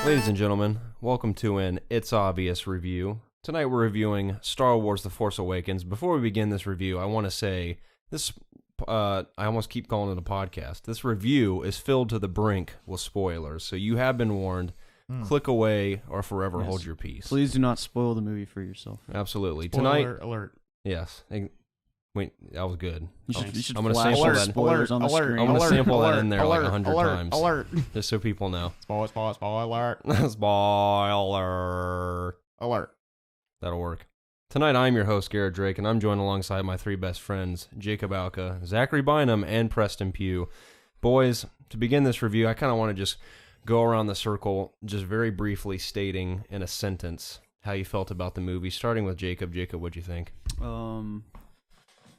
Ladies and gentlemen, welcome to an It's Obvious review. Tonight we're reviewing Star Wars The Force Awakens. Before we begin this review, I want to say this, I almost keep calling it a podcast. This review is filled to the brink with spoilers, so you have been warned. Click away or forever hold your peace. Please do not spoil the movie for yourself. Absolutely. Spoiler Tonight, alert. Yes. Wait, that was good. You should I'm gonna flash sample the that. spoilers on the screen. I'm going to sample that in there alert, like 100 alert, times. Alert. Just so people know. Spoiler. Spoiler. Alert. That'll work. Tonight, I'm your host, Garrett Drake, and I'm joined alongside my three best friends, Jacob Alka, Zachary Bynum, and Preston Pugh. Boys, to begin this review, I kind of want to just go around the circle, just very briefly stating in a sentence how you felt about the movie, starting with Jacob. Jacob, what'd you think?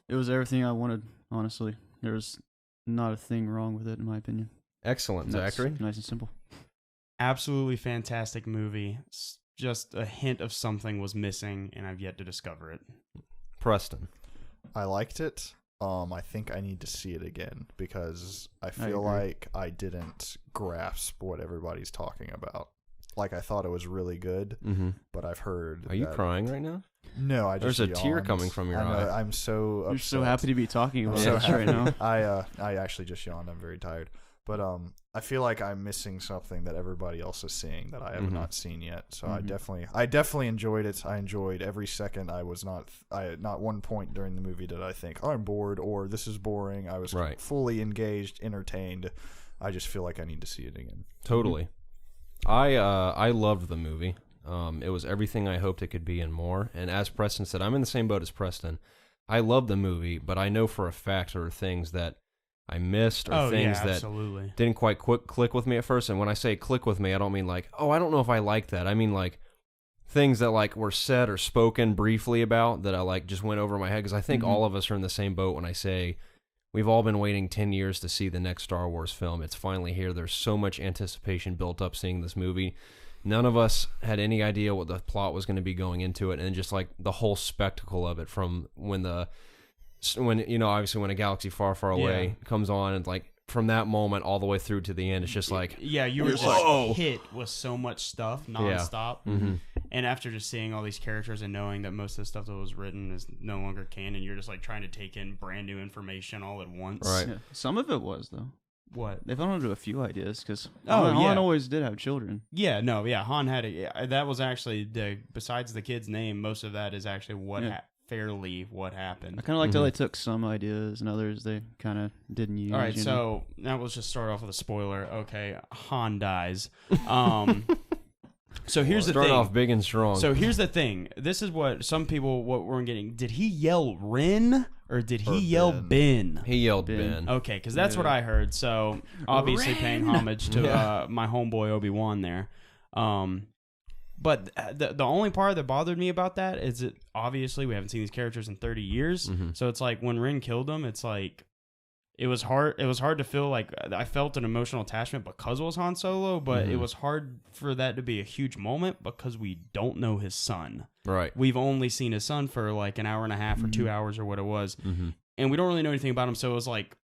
It was everything I wanted, honestly. There was not a thing wrong with it, in my opinion. Excellent. Zachary? Nice and simple. Absolutely fantastic movie. Just a hint of something was missing, and I've yet to discover it. Preston? I liked it. I think I need to see it again because I feel agree. like I didn't grasp what everybody's talking about. Like, I thought it was really good, but I've heard. Are you crying right now? No, I just There's a tear yawned. coming from your eye. I'm so upset. You're so happy to be talking about So this right now. I actually just yawned. I'm very tired. But I feel like I'm missing something that everybody else is seeing that I have not seen yet. So I definitely enjoyed it. I enjoyed every second. Not one point during the movie did I think, oh, I'm bored or this is boring. I was fully engaged, entertained. I just feel like I need to see it again. Totally. I loved the movie. It was everything I hoped it could be and more. And as Preston said, I'm in the same boat as Preston. I love the movie, but I know for a fact there are things that I missed or things that didn't quite click with me at first. And when I say click with me, I don't mean like, oh, I don't know if I like that. I mean like things that like were said or spoken briefly about that I like just went over my head. Because I think all of us are in the same boat when I say we've all been waiting 10 years to see the next Star Wars film. It's finally here. There's so much anticipation built up seeing this movie. None of us had any idea what the plot was going to be going into it, and just like the whole spectacle of it from when you know, obviously when A Galaxy Far, Far Away comes on, and like from that moment all the way through to the end, it's just like you were just hit with so much stuff nonstop. And after just seeing all these characters and knowing that most of the stuff that was written is no longer canon, you're just like trying to take in brand new information all at once. Right. Yeah. Some of it was, though. What? They've gone into a few ideas, because Han always did have children. Yeah, no, yeah, Han had it. Yeah, that was actually, besides the kid's name, most of that is actually what what happened. I kind of liked how they took some ideas and others they kind of didn't use. All right, so now let's just start off with a spoiler. Okay, Han dies. So here's the thing. Start off big and strong. So here's the thing. This is what some people weren't getting. Did he yell Rin or did he yell Ben? He yelled Ben. Okay, because that's what I heard. So obviously paying homage to my homeboy Obi-Wan there. But the only part that bothered me about that is that obviously we haven't seen these characters in 30 years. So it's like when Rin killed him, it's like it was hard to feel like I felt an emotional attachment because it was Han Solo, but it was hard for that to be a huge moment because we don't know his son. Right. We've only seen his son for like an hour and a half or 2 hours or what it was. And we don't really know anything about him. So it was like,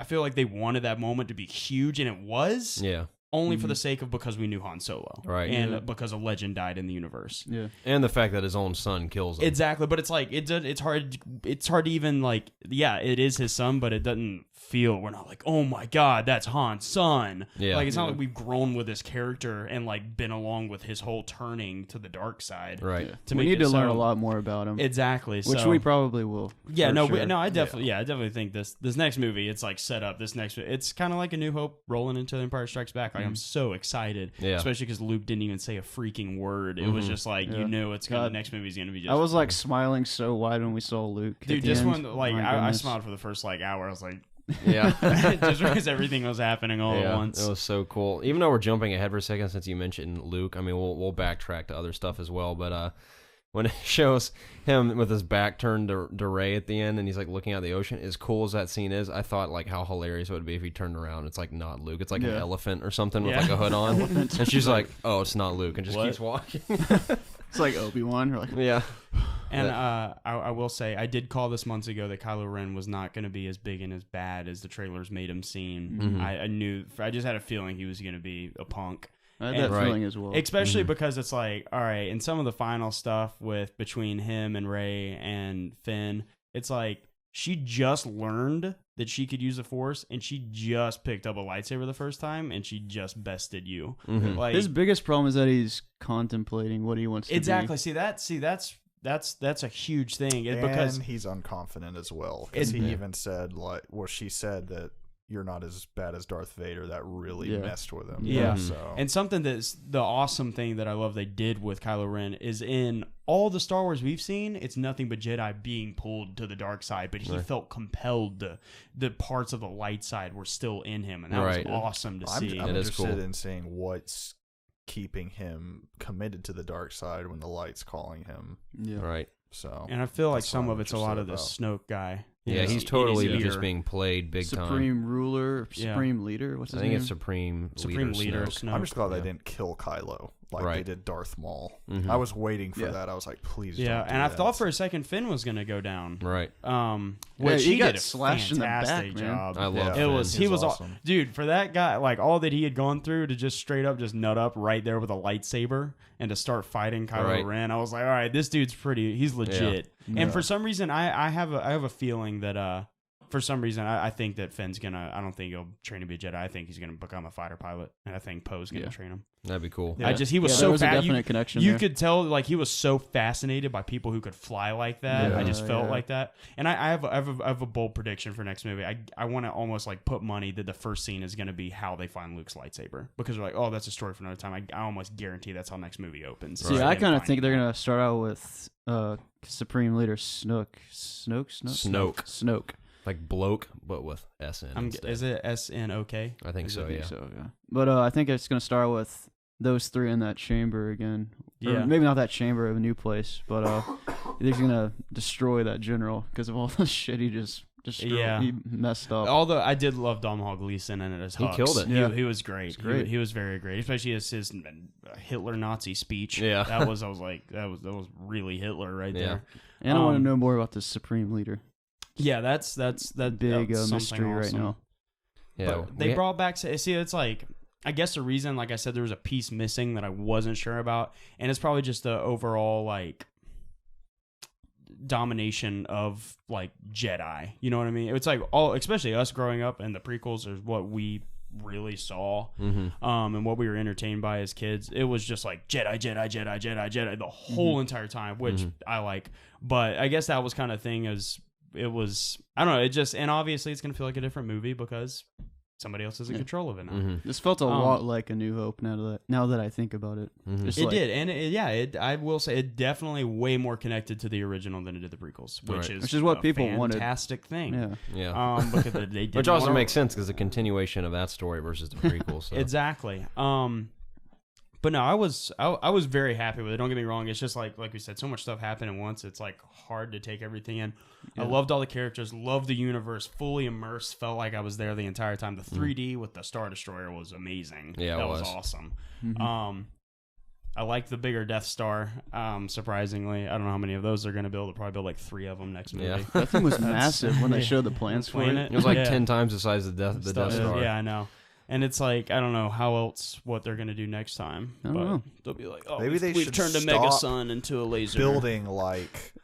I feel like they wanted that moment to be huge, and it was. Yeah. Only for the sake of because we knew Han Solo. Right. And because a legend died in the universe. Yeah. And the fact that his own son kills him. Exactly. But it's like, it's hard to even like, yeah, it is his son, but it doesn't feel, we're not like, oh my God, that's Han's son. Yeah. Like, it's not like we've grown with this character and like been along with his whole turning to the dark side. Right. We need to learn a lot more about him. Exactly. Which we probably will. Yeah, I definitely think this next movie, it's like set up. It's kind of like A New Hope rolling into The Empire Strikes Back. Like, I'm so excited. Yeah. Especially because Luke didn't even say a freaking word. It was just like, you know, the next movie's going to be just. I was like smiling so wide when we saw Luke. Dude, just when, like, I smiled for the first like hour. I was like, yeah. Just because everything was happening all at once. It was so cool. Even though we're jumping ahead for a second since you mentioned Luke, I mean, we'll backtrack to other stuff as well, but when it shows him with his back turned to Rey at the end and he's like looking out the ocean, as cool as that scene is, I thought like how hilarious it would be if he turned around. It's like not Luke. It's like an elephant or something with like a hood on. And she's like, oh, it's not Luke, and just keeps walking. It's like Obi-Wan. Or like, yeah. And I will say, I did call this months ago that Kylo Ren was not going to be as big and as bad as the trailers made him seem. I knew, I just had a feeling he was going to be a punk. I had that Right. feeling as well. Especially Mhm. because it's like, all right, in some of the final stuff with between him and Rey and Finn, it's like she just learned that she could use the Force, and she just picked up a lightsaber the first time, and she just bested you. Mhm. Like His biggest problem is that he's contemplating what he wants to exactly. be. That's a huge thing because And he's unconfident as well. Because he Yeah. even said, like, well, she said that you're not as bad as Darth Vader. That really Yeah. messed with him. Yeah. So and something that's the awesome thing that I love they did with Kylo Ren is in all the Star Wars we've seen, it's nothing but Jedi being pulled to the dark side, but he Right. felt compelled to the parts of the light side were still in him, and that Right. was awesome to I'm see. It is interested cool. in seeing what's keeping him committed to the dark side when the light's calling him. Yeah. Right. So And I feel like That's some what of I'm it's a lot of interested the Snoke guy. Yeah, In he's his totally ear. just being played big time. Supreme Ruler, Yeah. Supreme Leader. What's I his think name? it's Supreme Supreme Leader Snoke. Snoke. I'm just glad Yeah. they didn't kill Kylo like Right. they did Darth Maul. Mhm. I was waiting for Yeah. that. I was like, please. Yeah, don't do and I that. thought for a second Finn was gonna go down. Right. Which he he got did a slashed in the back, fantastic man. job. I love Yeah. It Finn. was He he was was awesome. dude, for that guy, like all that he had gone through to just straight up just nut up right there with a lightsaber and to start fighting Kylo Right. Ren. I was like, all right, this dude's he's legit. Yeah. And for some reason I have a feeling that for some reason I think that Finn's I don't think he'll train to be a Jedi. I think he's gonna become a fighter pilot, and I think Poe's gonna Yeah. train him. That'd be cool. Yeah. He was Yeah, so there was a fat. definite connection You there. could tell like he was so fascinated by people who could fly like that. I Yeah, just felt yeah. like that. And I have a bold prediction for next movie. I want to almost like put money that the first scene is going to be how they find Luke's lightsaber, because they're like, oh, that's a story for another time. I almost guarantee that's how next movie opens. See, So I them kind of finding think they're out. gonna start out with Supreme Leader Snoke. Like bloke, but with SN instead. Is it SNOK? I think so, yeah. Yeah. But I think it's gonna start with those three in that chamber again. Or Yeah. maybe not that chamber of a new place, but he's gonna destroy that general because of all the shit he just destroyed. Yeah. He messed up. Although I did love Domhnall Gleeson and his He Hux. killed it. Yeah. He was great. It's great. He was very great, especially his Hitler Nazi speech. Yeah. I was like that was really Hitler right Yeah. there. And I want to um, know more about the Supreme Leader. Yeah, that's Big that's something mystery right awesome. now. Yeah. But they brought back. See, it's like I guess the reason, like I said, there was a piece missing that I wasn't sure about, and it's probably just the overall like domination of like Jedi. You know what I mean? It's like especially us growing up, and the prequels is what we really saw, and what we were entertained by as kids. It was just like Jedi the whole entire time, which I like. But I guess that was kind of thing as it was. I don't know. It just, and obviously it's gonna feel like a different movie because somebody else is in control of it now. This felt a lot like A New Hope. Now that I think about it, Just It like- did, and I will say it definitely way more connected to the original than it did the prequels, which Right. is what a people wanted. fantastic thing. Yeah. Yeah. Because they did Which also makes sense because the continuation of that story versus the prequel. So. exactly. But no, I was very happy with it. Don't get me wrong. It's just like we said, so much stuff happened at once. It's like hard to take everything in. I loved all the characters, loved the universe, fully immersed. Felt like I was there the entire time. The 3D with the Star Destroyer was amazing. Yeah, it that was was. awesome. I like the bigger Death Star. Surprisingly, I don't know how many of those they're going to build. They'll probably build like 3 of them next movie. Yeah. That thing was massive when they showed the plans for Between it. It was like Yeah. 10 times the size of the Death Star. Yeah, I know. And it's like, I don't know what they're going to do next time. I don't but know. they'll be like, oh, Maybe they we've should turned a stop Mega Sun into a laser. building like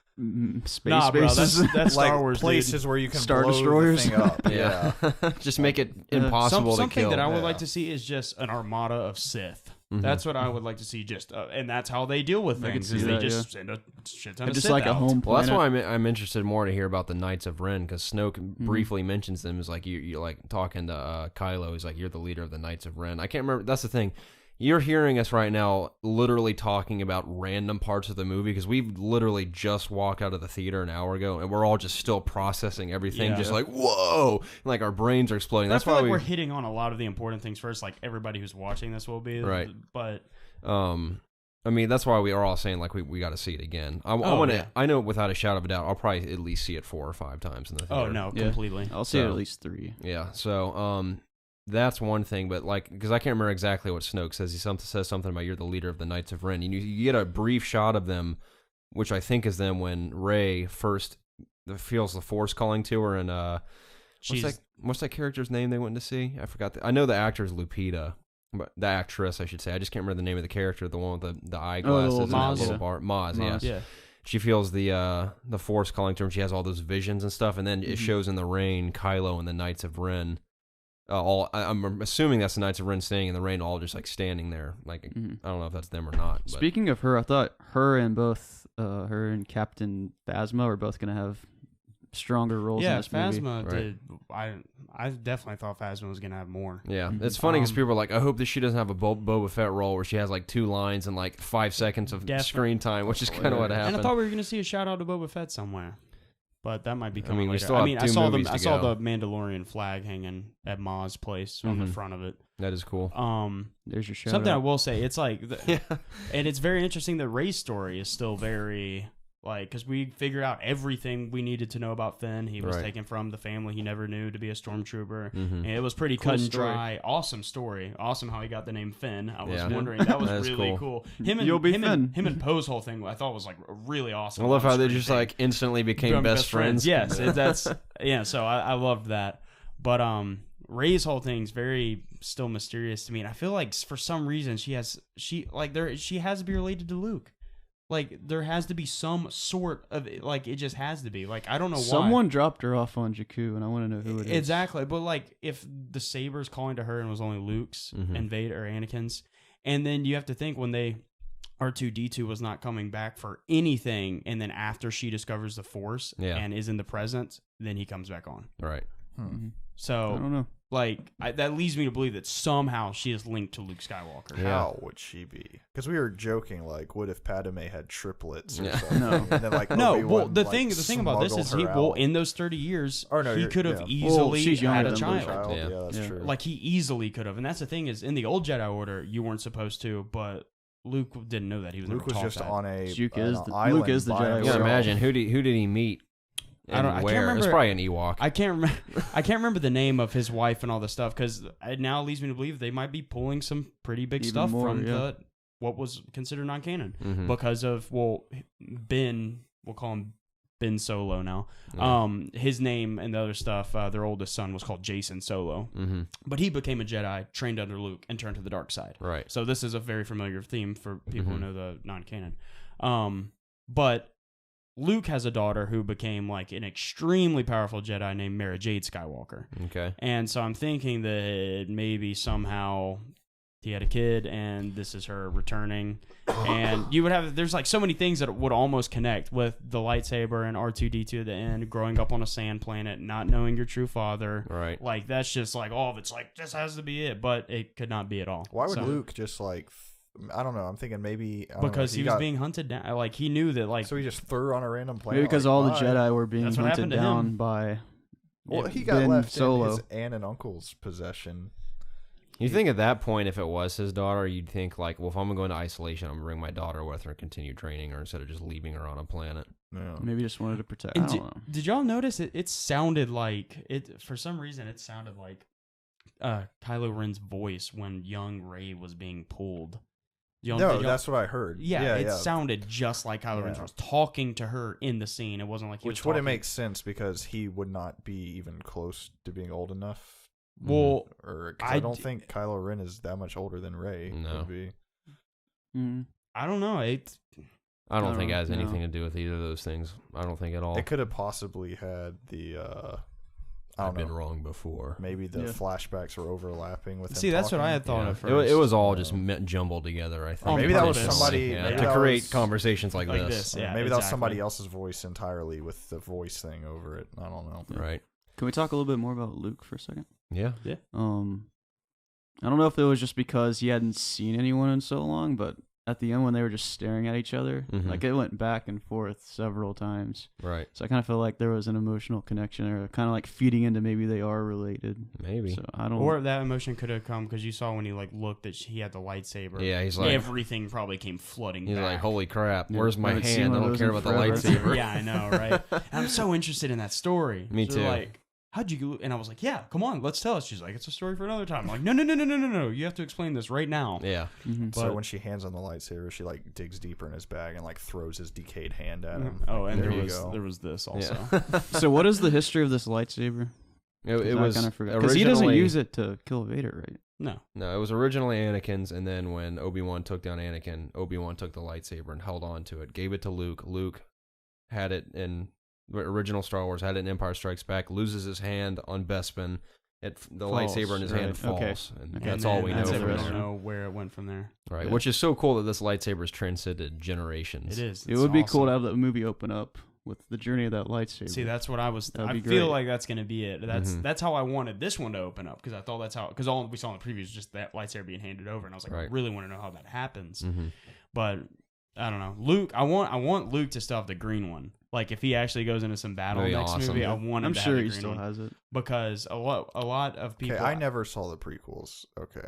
Space Nah, bro, bases. that's Star like Wars, places dude. where you can Star blow destroyers. the thing up. Yeah. Just make it impossible to Something kill. that I would Yeah. like to see is just an armada of Sith. Mm-hmm. That's what I would like to see. Just and that's how they deal with I could things. see Is they that, just send a shit ton of just Sith like a out. home Well, that's planet. why I'm interested more to hear about the Knights of Ren, because Snoke briefly mentions them as like you're like talking to Kylo. He's like, you're the leader of the Knights of Ren. I can't remember. That's the thing. You're hearing us right now literally talking about random parts of the movie because we've literally just walked out of the theater an hour ago and we're all just still processing everything, Yeah. just like, whoa, like our brains are exploding. I That's feel why like we're hitting on a lot of the important things first. Like everybody who's watching this will be Right. But I mean, that's why we are all saying like we got to see it again. I want to. yeah. I know without a shadow of a doubt, I'll probably at least see it 4 or 5 times in the theater. oh no, Yeah. completely. I'll see it So- at least 3. Yeah. So that's one thing, but like because I can't remember exactly what Snoke says. He says something about you're the leader of the Knights of Ren. And you get a brief shot of them, which I think is them when Rey first feels the Force calling to her, and what's that character's name they went to see? I forgot. I know the actor's Lupita. but the actress, I should say. I just can't remember the name of the character, the one with the eyeglasses and that Maz. little bar. Maz, yeah. Yeah. She feels the Force calling to her, and she has all those visions and stuff, and then it shows in the rain Kylo and the Knights of Ren. I'm assuming that's the Knights of Ren staying in the rain, all just like standing there. Like I don't know if that's them or not. But. Speaking of her, I thought her and Captain Phasma are both gonna have stronger roles in this movie. Phasma Right. did. I definitely thought Phasma was gonna have more. Yeah, it's funny because people are like, I hope that she doesn't have a Boba Fett role where she has like 2 lines and like 5 seconds of screen time, which is kind of what happened. And I thought we were gonna see a shout out to Boba Fett somewhere, but that might be coming we later. still have 2 movies I to saw go. the Mandalorian flag hanging at Ma's place on the front of it. That is cool. There's your shout Something I out. will say, it's like, and it's very interesting that Rey's story is still very. Like, because we figured out everything we needed to know about Finn. He was taken from the family he never knew to be a stormtrooper. And it was pretty cut and dry. Awesome story. Awesome how he got the name Finn. I was wondering. That was really cool. Him and Poe's whole thing, I thought was like really awesome. I love how they just like instantly became best friends. Yes, that's so I loved that. But Rey's whole thing's very still mysterious to me, and I feel like for some reason she has to be related to Luke. Like, there has to be some sort of, like, it just has to be. Like, I don't know why. Someone dropped her off on Jakku, and I want to know who it is. Exactly. But, like, if the saber's calling to her and it was only Luke's and Vader or Anakin's, and then you have to think when R2-D2 was not coming back for anything, and then after she discovers the Force and is in the present, then he comes back on. Right. So, I don't know. Like, that leads me to believe that somehow she is linked to Luke Skywalker. How would she be? Because we were joking, like, what if Padme had triplets or something? No. And then, like, No, Obi-Wan, well, the like, thing about this is smuggled her out. in those 30 years, no, he could have yeah. easily she's had younger a than child. Luke. Yeah, that's true. Like, he easily could have. And that's the thing is, in the old Jedi Order, you weren't supposed to, but Luke didn't know that. He was Luke never was taught just that. on a Luke an is the island Jedi by Order. You Yeah, gotta himself. imagine who did he meet? I can't It's remember. probably an Ewok. I can't remember the name of his wife and all this stuff, because it now leads me to believe they might be pulling some pretty big Even stuff more, from what was considered non-canon because of Ben. We'll call him Ben Solo now. His name and the other stuff. Their oldest son was called Jason Solo, but he became a Jedi, trained under Luke, and turned to the dark side. Right. So this is a very familiar theme for people who know the non-canon. But Luke has a daughter who became like an extremely powerful Jedi named Mara Jade Skywalker. Okay. And so I'm thinking that maybe somehow he had a kid and this is her returning. And you would have, there's like so many things that would almost connect with the lightsaber and R2-D2 at the end, growing up on a sand planet, not knowing your true father. Right. Like, that's just like, all of it's like, this has to be it. But it could not be at all. Why would So- Luke just like? I don't know. I'm thinking maybe Because he was being hunted down. Like, he knew that, like, So he just threw her on a random planet. Maybe because like, all the bye. Jedi were being That's what hunted happened to him. down by. Well, he got Ben left Solo. in his aunt and uncle's possession. You think at that point, if it was his daughter, you'd think like, well, if I'm going to isolation, I'm gonna bring my daughter with her and continue training her instead of just leaving her on a planet. Yeah. Maybe just wanted to protect. I And don't know. did y'all notice it sounded like it for some reason it sounded like Kylo Ren's voice when young Rey was being pulled. No, that's what I heard. Yeah, it sounded just like Kylo Ren was talking to her in the scene. It wasn't like he was Which wouldn't talking- make sense because he would not be even close to being old enough. Well, Or 'cause I don't think Kylo Ren is that much older than Rey No. would be. I don't know. I don't think it has No. anything to do with either of those things. I don't think at all. It could have possibly had the I I've don't been know. wrong before. Maybe the Yeah. flashbacks were overlapping with him. See, that's what I had thought Yeah. at It, first. it was all just Yeah. jumbled together. I think. Or maybe that was purpose. somebody. Yeah, maybe to that create was- conversations like, Like this. this, yeah. maybe that was exactly. somebody else's voice entirely with the voice thing over it. I don't know. Right. Can we talk a little bit more about Luke for a second? Yeah. I don't know if it was just because he hadn't seen anyone in so long, but at the end when they were just staring at each other, Mhm. like it went back and forth several times. Right. So I kind of feel like there was an emotional connection, or kind of like feeding into maybe they are related. Maybe. So I don't. Or that emotion could have come because you saw when he like looked that he had the lightsaber. Yeah, he's like, everything probably came flooding he's back. like, holy crap, Yeah, where's my haven't seen hand? I one of don't those care in about the forever. lightsaber. Yeah, I know, right? And I'm so interested in that story. Me So too. Like, how'd you? And I was like, yeah, come on, let's tell us. She's like, it's a story for another time. I'm like, no, you have to explain this right now. Yeah. Mhm. But- So when she hands on the lightsaber, she like digs deeper in his bag and like throws his decayed hand at him. Oh, Like, and there you there go. was this also. Yeah. So what is the history of this lightsaber? It was because he doesn't originally- use it to kill Vader, right? No. No, it was originally Anakin's, and then when Obi-Wan took down Anakin, Obi-Wan took the lightsaber and held on to it, gave it to Luke. Luke had it in the original Star Wars, had it in Empire Strikes Back, loses his hand on Bespin. The Falls, lightsaber in his hand falls, okay. and Okay. that's all we know And from then we there. don't know where it went from there. Right, Yeah. which is so cool that this lightsaber's transcended generations. It is. It would be cool to have that movie open up with the journey of that lightsaber. See, that's what I was. That'd I be feel great. like that's going to be it. That's Mhm. that's how I wanted this one to open up because I thought that's how. Because all we saw in the preview was just that lightsaber being handed over, and I was like, I Right. really want to know how that happens. Mm-hmm. But I don't know, Luke. I want Luke to still have the green one. Like if he actually goes into some battle That'd be next awesome. movie, I want him I'm to sure have the he green still one has it. because a lot of people. Okay, I never saw the prequels. Okay,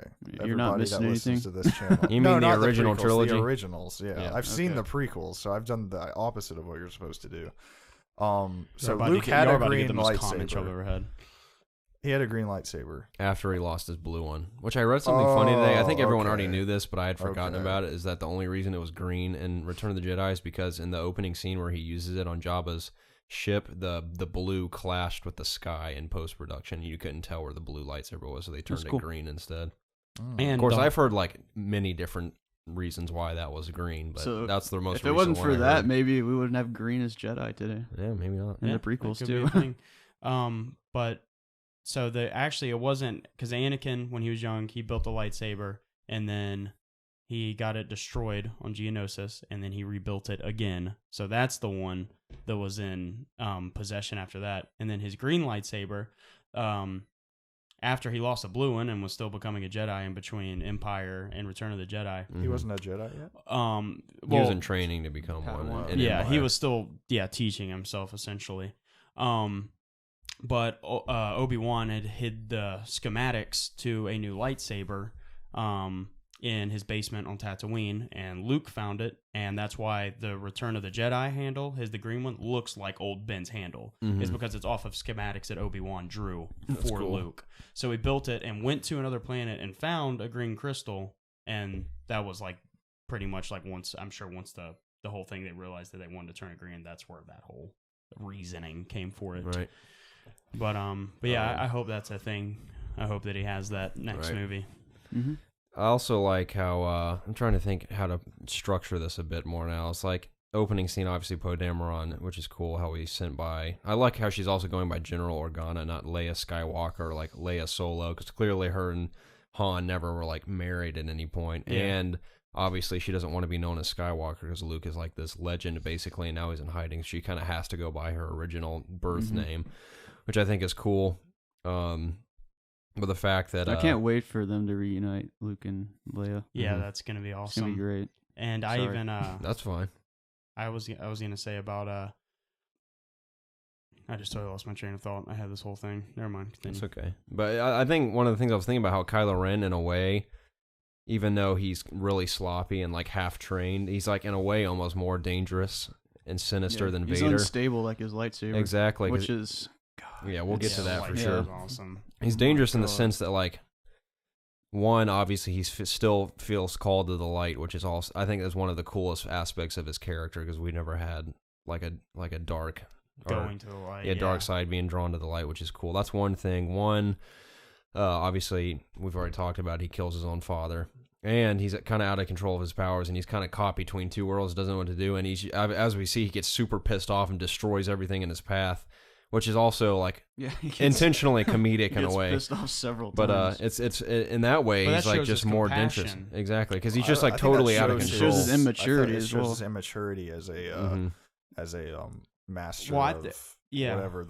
You're not Everybody missing that listens to anything? this channel. You No, mean the not original prequels, trilogy? The originals, yeah. Yeah. I've seen Okay. the prequels, so I've done the opposite of what you're supposed to do. You're So about Luke to get, had you're a about to get green the most comments you've lightsaber. ever had. He had a green lightsaber. After he lost his blue one, which I read something funny today. I think everyone already okay. knew this, but I had forgotten Okay. about it. Is that the only reason it was green in Return of the Jedi is because in the opening scene where he uses it on Jabba's ship, the blue clashed with the sky in post production. You couldn't tell where the blue lightsaber was, so they turned That's it cool. green instead. And Of course, the- I've heard like many different reasons why that was green, but So, that's the most. If it recent wasn't one for I that, heard. maybe we wouldn't have green as Jedi today. Yeah, maybe not. And Yeah, the prequels that could be too. a thing. But so it wasn't because Anakin when he was young he built a lightsaber and then he got it destroyed on Geonosis and then he rebuilt it again. So that's the one that was in possession after that. And then his green lightsaber, after he lost the blue one and was still becoming a Jedi in between Empire and Return of the Jedi. He wasn't a Jedi yet. He was in training to become Padawan. one. in Yeah, he Empire. was still teaching himself essentially. But Obi-Wan had hid the schematics to a new lightsaber in his basement on Tatooine, and Luke found it, and that's why the Return of the Jedi handle, the green one, looks like old Ben's handle. Mhm. It's because it's off of schematics that Obi-Wan drew That's for cool. Luke. So he built it and went to another planet and found a green crystal, and that was like pretty much like once the whole thing they realized that they wanted to turn it green, that's where that whole reasoning came for it. Right. But yeah, I hope that's a thing. I hope that he has that next Right. movie. Mm-hmm. I also like how I'm trying to think how to structure this a bit more now. It's like opening scene, obviously Poe Dameron, which is cool. How he's sent by. I like how she's also going by General Organa, not Leia Skywalker, or like Leia Solo, because clearly her and Han never were like married at any point, Yeah. and obviously she doesn't want to be known as Skywalker because Luke is like this legend basically, and now he's in hiding. She kind of has to go by her original birth name, which I think is cool. But the fact that I can't wait for them to reunite Luke and Leia. Yeah, Mhm. that's gonna be It's gonna be awesome. great. And I Sorry. even that's fine. I was gonna say about I just totally lost my train of thought. I had this whole thing. Never mind. Continue. It's okay. But I think one of the things I was thinking about how Kylo Ren, in a way, even though he's really sloppy and like half trained, he's like in a way almost more dangerous and sinister Yeah, than he's Vader. unstable like his lightsaber. Exactly. 'cause- Which is yeah, we'll get to that like, for that sure. was awesome. He's dangerous in the God. sense that like one, obviously he still feels called to the light, which is also I think is one of the coolest aspects of his character because we never had like a dark or- Going to the light. yeah, dark side being drawn to the light, which is cool. That's one thing. One, obviously, we've already talked about he kills his own father, and he's kind of out of control of his powers, and he's kind of caught between two worlds, doesn't know what to do, and he's, as we see, he gets super pissed off and destroys everything in his path, which is also like yeah, he gets- intentionally comedic he in a gets way. pissed off several But times. it's in that way But that he's like shows just his more compassion. dangerous, exactly, because he's just I like think that totally out of shows control. Shows his immaturity it as shows well. his immaturity as a Mhm. master Well, of yeah. whatever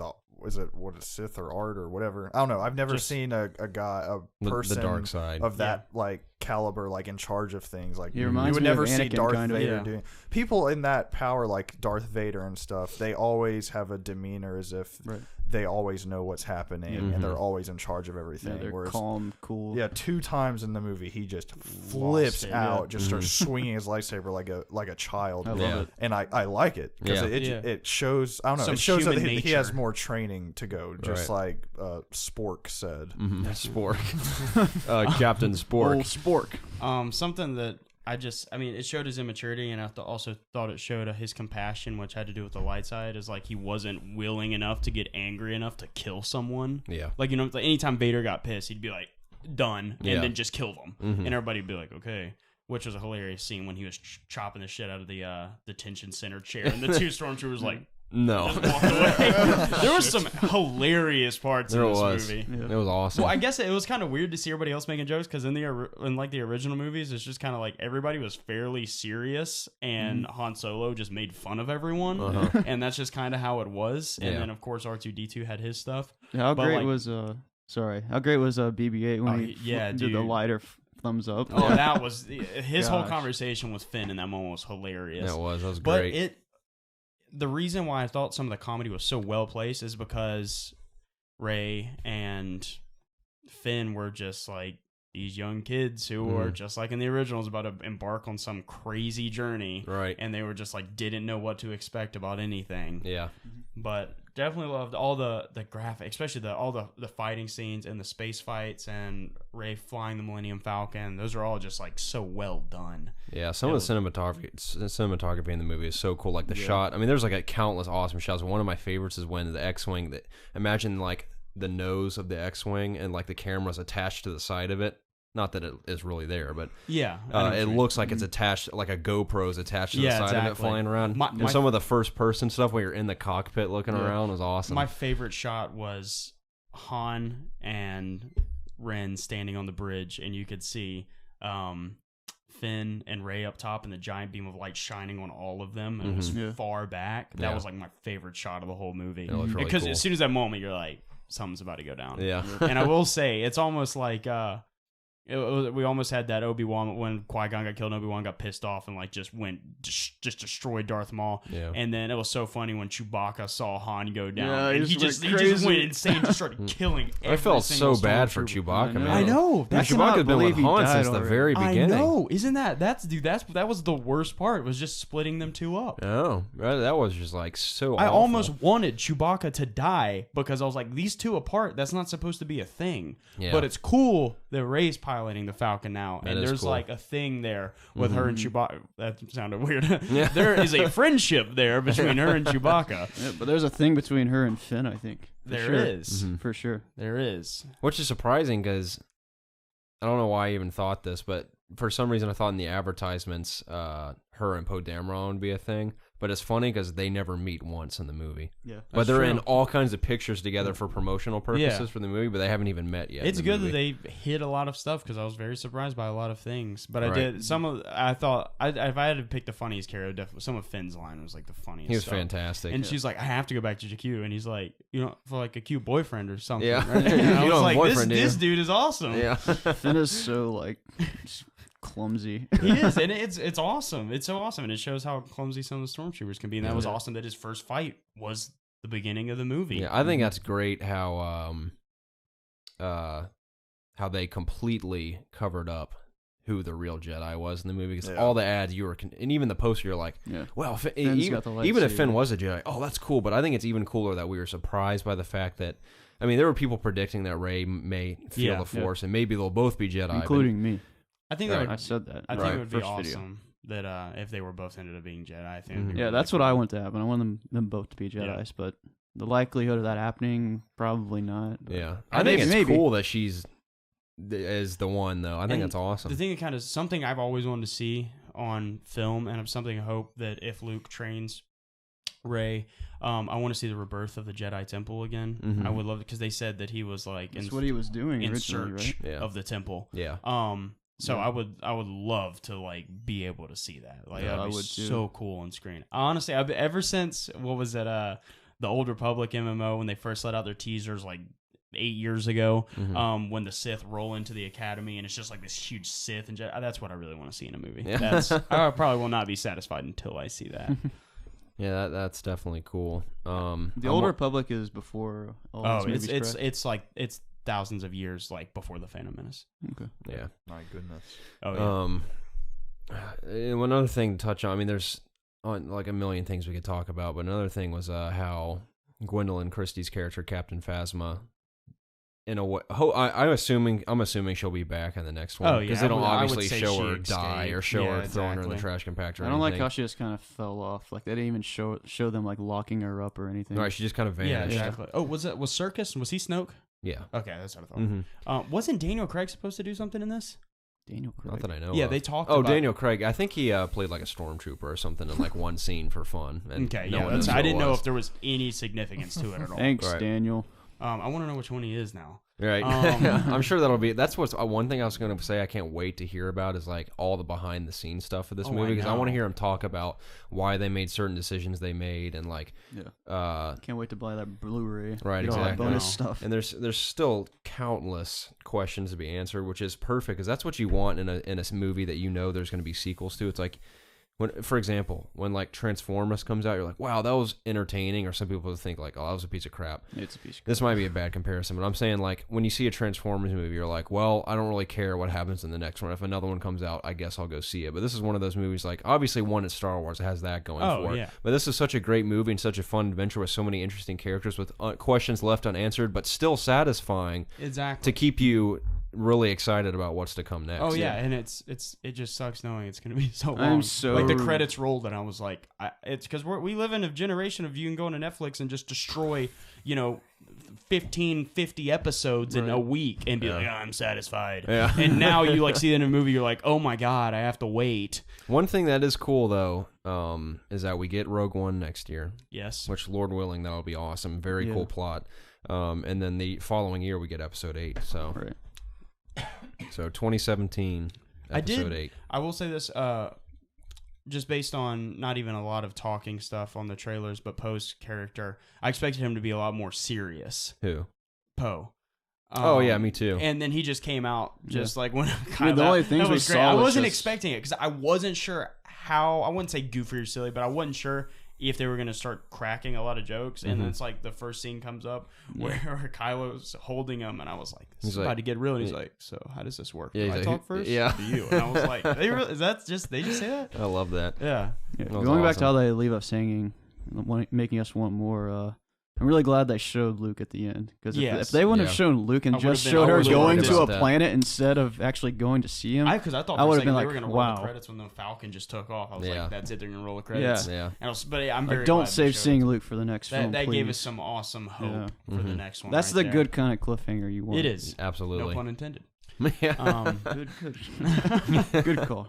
what is Sith or art or whatever. I don't know. I've never Just- seen a person The dark side. of that like caliber, like in charge of things. Like He you reminds would me of never see Anakin, Darth kind of. Vader Yeah. doing. People in that power, like Darth Vader and stuff, they always have a demeanor as if Right. they always know what's happening Mhm. and they're always in charge of Yeah, everything. they're Whereas, calm, cool. yeah, 2 times in the movie he just flips it, out, yeah. just starts swinging his lightsaber like a child. I love Yeah. it. And I like it because Yeah. it shows, I don't know, Some it shows that human he has nature. more training to go, just Right. like Spork said. Mhm. Spork, Captain Spork. Old Spork. Something that it showed his immaturity, and I also thought it showed his compassion, which had to do with the light side. Is like he wasn't willing enough to get angry enough to kill someone. Yeah. Like like anytime Vader got pissed, he'd be like, done, Yeah. and then just kill them, Mhm. and everybody would be like, okay. Which was a hilarious scene when he was chopping the shit out of the detention center chair, and the 2 stormtroopers like No. just walked away. There was some hilarious parts in this movie. It was awesome. Well, I guess it was kind of weird to see everybody else making jokes because in the original movies, it's just kind of like everybody was fairly serious, and Han Solo just made fun of everyone, and that's just kind of how it was. And then of course R2-D2 had his stuff. How But, great like- was How great was BB-8 when Oh, he yeah, did the dude. lighter thumbs up? Oh, that was his whole Gosh. conversation with Finn in that moment was hilarious. That was But great. the reason why I thought some of the comedy was so well placed is because Rey and Finn were just like these young kids who were just like in the originals about to embark on some crazy journey, Right. and they were just like didn't know what to expect about anything. Yeah. But definitely loved all the graphic, especially all the fighting scenes and the space fights and Rey flying the Millennium Falcon. Those are all just like so well done. Yeah, some of the cinematography in the movie is so cool. Like the shot. I mean, there's like a countless awesome shots. One of my favorites is when the X-wing. Imagine like the nose of the X-wing and like the camera's attached to the side of it. Not that it is really there, but Yeah, I know what it you mean. looks like it's attached, like a GoPro's attached to the Yeah, side of it, exactly. flying around. My- And some of the first-person stuff where you're in the cockpit looking around was awesome. My favorite shot was Han and Ren standing on the bridge, and you could see Finn and Rey up top, and the giant beam of light shining on all of them. And it was Yeah. far back. That Yeah. was like my favorite shot of the whole movie. It looked really Because cool. as soon as that moment, you're like, something's about to go down. Yeah. And I will say, it's almost like we almost had that Obi-Wan when Qui-Gon got killed and Obi-Wan got pissed off and like just destroyed Darth Maul. Yeah. And then it was so funny when Chewbacca saw Han go down, Yeah, and he he just just went went crazy. insane, just started killing every I felt single so bad for stormtrooper. Chewbacca, man. I know. Yeah, I cannot Chewbacca's been with believe he Han died since the already. very beginning. I know. Isn't that that was the worst part? Was just splitting them two up. Oh, that was just like so I awful. almost wanted Chewbacca to die because I was like, these two apart, that's not supposed to be a thing. Yeah. But it's cool that Rey's piloting the Falcon now. That And is there's cool. like a thing there with her and Chewbacca. That sounded weird. Yeah. There is a friendship there between her and Chewbacca. Yeah, but there's a thing between her and Finn, I think. For There sure. is. For sure. There is. Which is surprising because I don't know why I even thought this, but for some reason I thought in the advertisements her and Poe Dameron would be a thing. But it's funny because they never meet once in the movie. Yeah. But they're true. in all kinds of pictures together for promotional purposes Yeah. for the movie, but they haven't even met yet. in It's the good movie. that they hit a lot of stuff because I was very surprised by a lot of things. But I Right. did I thought if I had to pick the funniest character, some of Finn's line was like the funniest. He was stuff. fantastic. And she's like, I have to go back to Jakku, and he's like, for like a cute boyfriend or something. Yeah. Right? And You I don't was have a like, boyfriend, do you? this dude is awesome. yeah. Finn is so like just clumsy. He is, and it's awesome. It's so awesome, and it shows how clumsy some of the stormtroopers can be. And that was awesome that his first fight was the beginning of the movie. Yeah, I think that's great how they completely covered up who the real Jedi was in the movie. Because Yeah. all the ads and even the poster, you're like, Yeah. well, Finn's got the even if Finn lightsaber. was a Jedi, oh, that's cool. But I think it's even cooler that we were surprised by the fact that, I mean, there were people predicting that Rey may feel Yeah. the Force, and maybe they'll both be Jedi. Including me. I think Right. that would, I said that. I think it would be First video. awesome that if they were both ended up being Jedi. I think. it'd be Yeah, really that's cool. what I want to happen. I want them both to be Yeah. Jedis, but the likelihood of that happening, probably not. But, yeah, I I think think it's maybe. cool that she's is the one though. I think And that's awesome. The thing that kind of something I've always wanted to see on film, and something I hope that if Luke trains Rey, I want to see the rebirth of the Jedi Temple again. Mhm. I would love it because they said that he was like That's what he was doing in originally, search right? Yeah. of the temple. Yeah. So Yeah. I would love to like be able to see that. Like Yeah, that'd I be would too. so cool on screen. Honestly, ever since what was that? The Old Republic MMO when they first let out their teasers like 8 years ago, Mhm. when the Sith roll into the academy and it's just like this huge Sith and Jedi. That's what I really want to see in a movie. Yeah. I probably will not be satisfied until I see that. Yeah, that's definitely cool. The I'm Old wa- Republic is before all Oh, these movies, correct? it's like it's thousands of years like before the Phantom Menace. Okay. yeah. My goodness. Oh yeah. And another thing to touch on. I mean, there's like a million things we could talk about, but another thing was how Gwendolyn Christie's character, Captain Phasma, in a way, I'm assuming she'll be back in the next one. Oh, yeah, because they don't I would obviously say show she her die escaped. or show Yeah, her throwing her in the exactly. trash compactor. I don't like how she just kind of fell off. Like they didn't even show them like locking her up or anything. Right, she just kind of vanished. Yeah, exactly. Oh, was Circus? Was he Snoke? Yeah. Okay, that's what I thought. Mm-hmm. Wasn't Daniel Craig supposed to do something in this? Daniel Craig. Not that I know. Yeah, of. they talked. Oh, about... Daniel Craig. I think he played like a stormtrooper or something in like one scene for fun. And Okay, no yeah, one knows who I it didn't know was. if there was any significance to it at all. Thanks, Right. Daniel. I want to know which one he is now. Right. I'm sure that'll be. That's what's one thing I was going to say. I can't wait to hear about is like all the behind the scenes stuff of this movie because I want to hear him talk about why they made certain decisions they made and like. Yeah. Can't wait to buy that Blu-ray. Right. Get all that Exactly. bonus stuff. And there's still countless questions to be answered, which is perfect because that's what you want in a movie that you know there's going to be sequels to. It's like. When, for example, when like Transformers comes out, you're like, "Wow, that was entertaining." Or some people think like, "Oh, that was a piece of crap." It's a piece of crap. This might be a bad comparison, but I'm saying like when you see a Transformers movie, you're like, "Well, I don't really care what happens in the next one. If another one comes out, I guess I'll go see it." But this is one of those movies like obviously one is Star Wars, it has that going for it. Yeah. But this is such a great movie and such a fun adventure with so many interesting characters with questions left unanswered, but still satisfying. Exactly. To keep you really excited about what's to come next. Oh yeah, and it just sucks knowing it's gonna be so long. I'm so like the credits rolled, and I was like, it's because we live in a generation of you can go into Netflix and just destroy, 50 episodes in a week and be like, oh, I'm satisfied. Yeah. And now you like see it in a movie, you're like, oh my god, I have to wait. One thing that is cool though, is that we get Rogue One next year. Yes. Which Lord willing, that'll be awesome. Very cool plot. And then the following year we get Episode 8. So. Right. So 2017, episode 8. I will say this, just based on not even a lot of talking stuff on the trailers, but Poe's character, I expected him to be a lot more serious. Who? Poe. Oh yeah, me too. And then he just came out just like when the only things we saw I was wasn't just... expecting it because I wasn't sure how. I wouldn't say goofy or silly, but I wasn't sure if they were going to start cracking a lot of jokes. And then it's like the first scene comes up where Kylo's holding him, and I was like, "This is about to get real." And he's like, "So how does this work? Do I talk first? Yeah. To you?" And I was like, "They just say that?" I love that. Yeah. Going back to how they leave us hanging, making us want more. I'm really glad they showed Luke at the end because if they wouldn't have shown Luke and just showed her going to a planet instead of actually going to see him, because I thought I would have been they like, were going to roll the credits when the Falcon just took off. I was like, that's it, they're going to roll the credits. Yeah. But I'm very don't glad save seeing Luke for the next film. That please. gave us some awesome hope for the next one. That's right the good kind of cliffhanger you want. It is. Absolutely. No pun intended. Good call.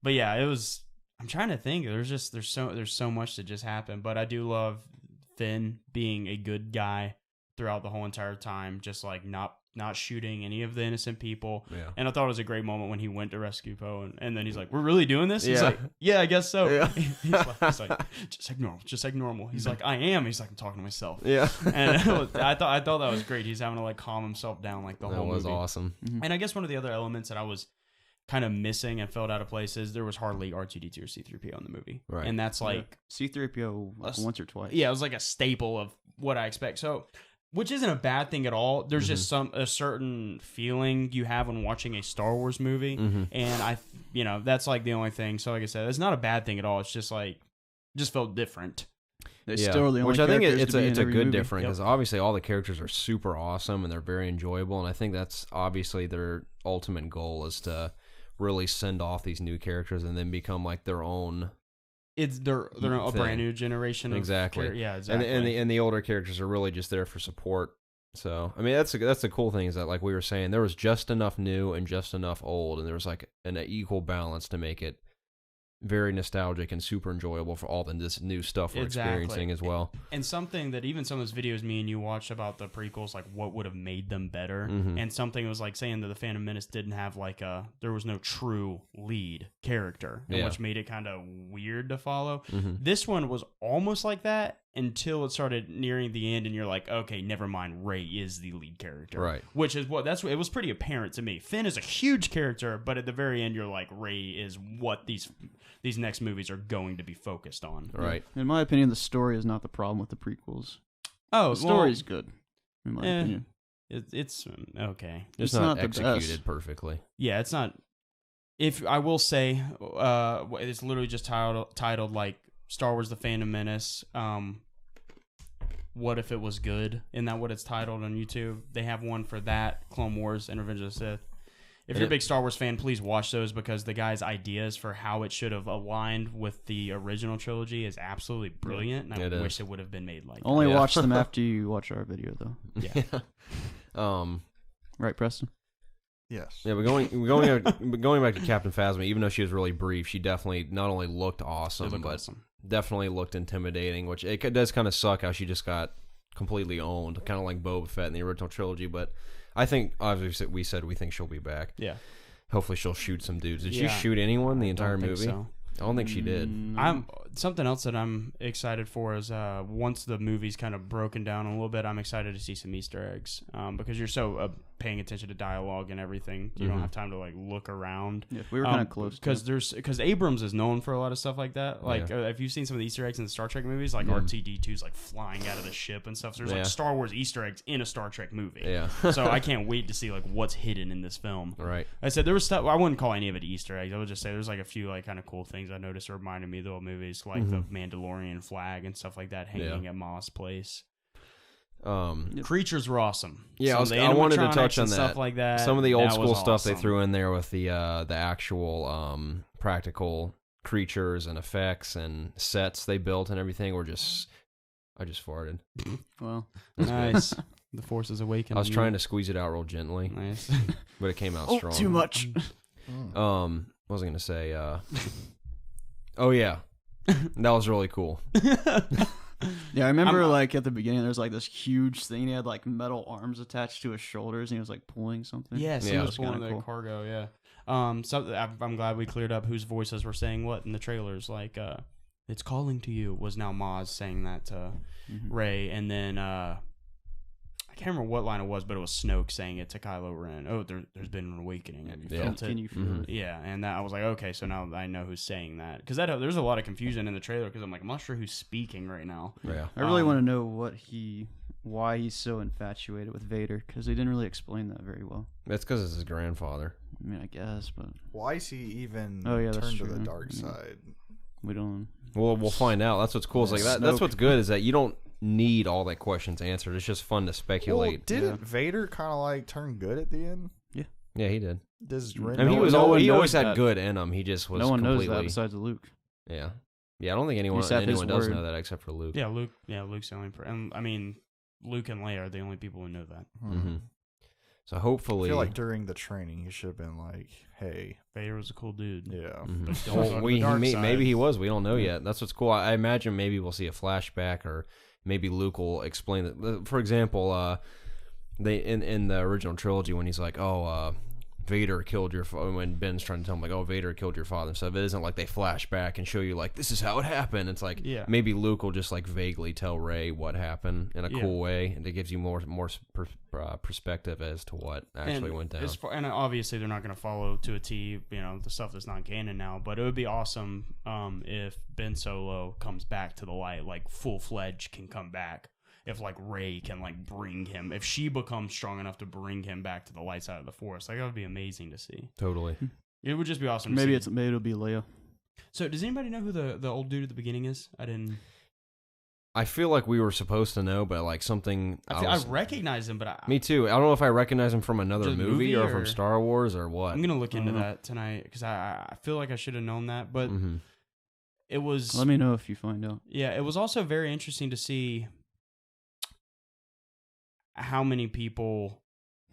But yeah, it was. I'm trying to think. There's so much that just happened, but I do love Finn being a good guy throughout the whole entire time, just like not shooting any of the innocent people. Yeah. And I thought it was a great moment when he went to rescue Poe, and then he's like, "We're really doing this?" He's like, "Yeah, I guess so." Yeah. he's like, just like normal. He's like, "I am." He's like, "I'm talking to myself." Yeah. And I thought that was great. He's having to like calm himself down like the whole movie. That was awesome. And I guess one of the other elements that I was kind of missing and felt out of place is there was hardly R2-D2 or C-3PO in the movie. Right. And that's like... C-3PO once or twice. Yeah, it was like a staple of what I expect. So, which isn't a bad thing at all. There's just a certain feeling you have when watching a Star Wars movie. And that's like the only thing. So like I said, it's not a bad thing at all. It's just like, just felt different. They still are the only which I think it's a good movie. difference because obviously all the characters are super awesome and they're very enjoyable. And I think that's obviously their ultimate goal is to really send off these new characters and then become like their own. They're a brand new generation of exactly. Yeah, exactly. And the older characters are really just there for support. So I mean that's the cool thing is that like we were saying there was just enough new and just enough old and there was like an equal balance to make it very nostalgic and super enjoyable for all this new stuff we're experiencing as well. And something that even some of those videos me and you watched about the prequels, like what would have made them better, and something was like saying that the Phantom Menace didn't have like there was no true lead character, which made it kind of weird to follow. This one was almost like that until it started nearing the end, and you're like, okay, never mind, Rey is the lead character, right? Which is it was pretty apparent to me. Finn is a huge character, but at the very end, you're like, Rey is what these next movies are going to be focused on, right? In my opinion, the story is not the problem with the prequels. Oh, the story's good. In my opinion, it's okay. It's not executed perfectly. Yeah, it's not. If I will say, it's literally just titled like Star Wars: The Phantom Menace. What if it was good? Isn't that what it's titled on YouTube? They have one for that, Clone Wars and Revenge of the Sith. If you're a big Star Wars fan, please watch those because the guy's ideas for how it should have aligned with the original trilogy is absolutely brilliant. And I wish it would have been made like Only watch them after you watch our video, though. Yeah. Right, Preston? Yes. Yeah, we're going back to Captain Phasma. Even though she was really brief, she definitely not only looked awesome, but definitely looked intimidating. Which it does kind of suck how she just got completely owned, kind of like Boba Fett in the original trilogy. But I think, obviously, we think she'll be back. Yeah. Hopefully, she'll shoot some dudes. Did she shoot anyone the entire movie? So. I don't think she did. Something else that I'm excited for is once the movie's kind of broken down a little bit, I'm excited to see some Easter eggs because you're so paying attention to dialogue and everything. You don't have time to like look around. Yeah, we were kind of close because Abrams is known for a lot of stuff like that. Like if you've seen some of the Easter eggs in the Star Trek movies, like R2-D2's like flying out of the ship and stuff. So there's like Star Wars Easter eggs in a Star Trek movie. Yeah. So I can't wait to see like what's hidden in this film. Right. I said there was stuff. I wouldn't call any of it Easter eggs. I would just say there's like a few like kind of cool things I noticed that reminded me of the old movies, like the Mandalorian flag and stuff like that hanging at Moss Place. Creatures were awesome. Yeah, I wanted to touch on that. Stuff like that. Some of the old school stuff they threw in there with the actual practical creatures and effects and sets they built and everything were just. I just farted. Well, nice. The Force Awakens. I was trying to squeeze it out real gently. Nice. But it came out strong. Too much. What was I gonna say? Oh yeah, that was really cool. Yeah, I remember like at the beginning, there's like this huge thing. He had like metal arms attached to his shoulders, and he was like pulling something. Yes, he was pulling the cargo. Yeah. So I'm glad we cleared up whose voices were saying what in the trailers. Like, "It's calling to you" was now Maz saying that to Rey, and then I can't remember what line it was, but it was Snoke saying it to Kylo Ren. Oh, there's been an awakening. Have you felt it? Can you feel it? Yeah, and that I was like, okay, so now I know who's saying that because there's a lot of confusion in the trailer because I'm like, I'm not sure who's speaking right now. Yeah, I really want to know why he's so infatuated with Vader because they didn't really explain that very well. That's because it's his grandfather. I mean, I guess, but why is he even turned to the dark side? We don't. Well, we'll find out. That's what's cool. It's like that. That's what's good is that you don't need all that questions answered. It's just fun to speculate. Well, didn't Vader kind of like turn good at the end? Yeah, he did. I mean, he always had good in him. He just was. No one completely, knows that besides Luke. Yeah, I don't think anyone does know that except for Luke. Yeah, Luke's the only person. I mean, Luke and Leia are the only people who know that. Mm-hmm. So hopefully, I feel like during the training, he should have been like, "Hey, Vader was a cool dude." Yeah. Mm-hmm. Maybe he was. We don't know yet. That's what's cool. I imagine maybe we'll see a flashback, or maybe Luke will explain that. For example, they in the original trilogy when he's like, "Oh, Vader killed your father," when Ben's trying to tell him like, "Oh, Vader killed your father," and stuff. It isn't like they flash back and show you like this is how it happened. It's like maybe Luke will just like vaguely tell Rey what happened in a cool way, and it gives you more perspective as to what actually went down. And obviously they're not going to follow to a T, the stuff that's not canon now. But it would be awesome if Ben Solo comes back to the light, like full fledged can come back. If like Rey can like bring him, if she becomes strong enough to bring him back to the light side of the Force, like that would be amazing to see. Totally, it would just be awesome. Maybe it'll be Leia. So does anybody know who the old dude at the beginning is? I didn't. I feel like we were supposed to know, but like something. I recognize him, but me too. I don't know if I recognize him from another movie or from Star Wars or what. I'm gonna look into that tonight because I feel like I should have known that, but it was. Let me know if you find out. Yeah, it was also very interesting to see how many people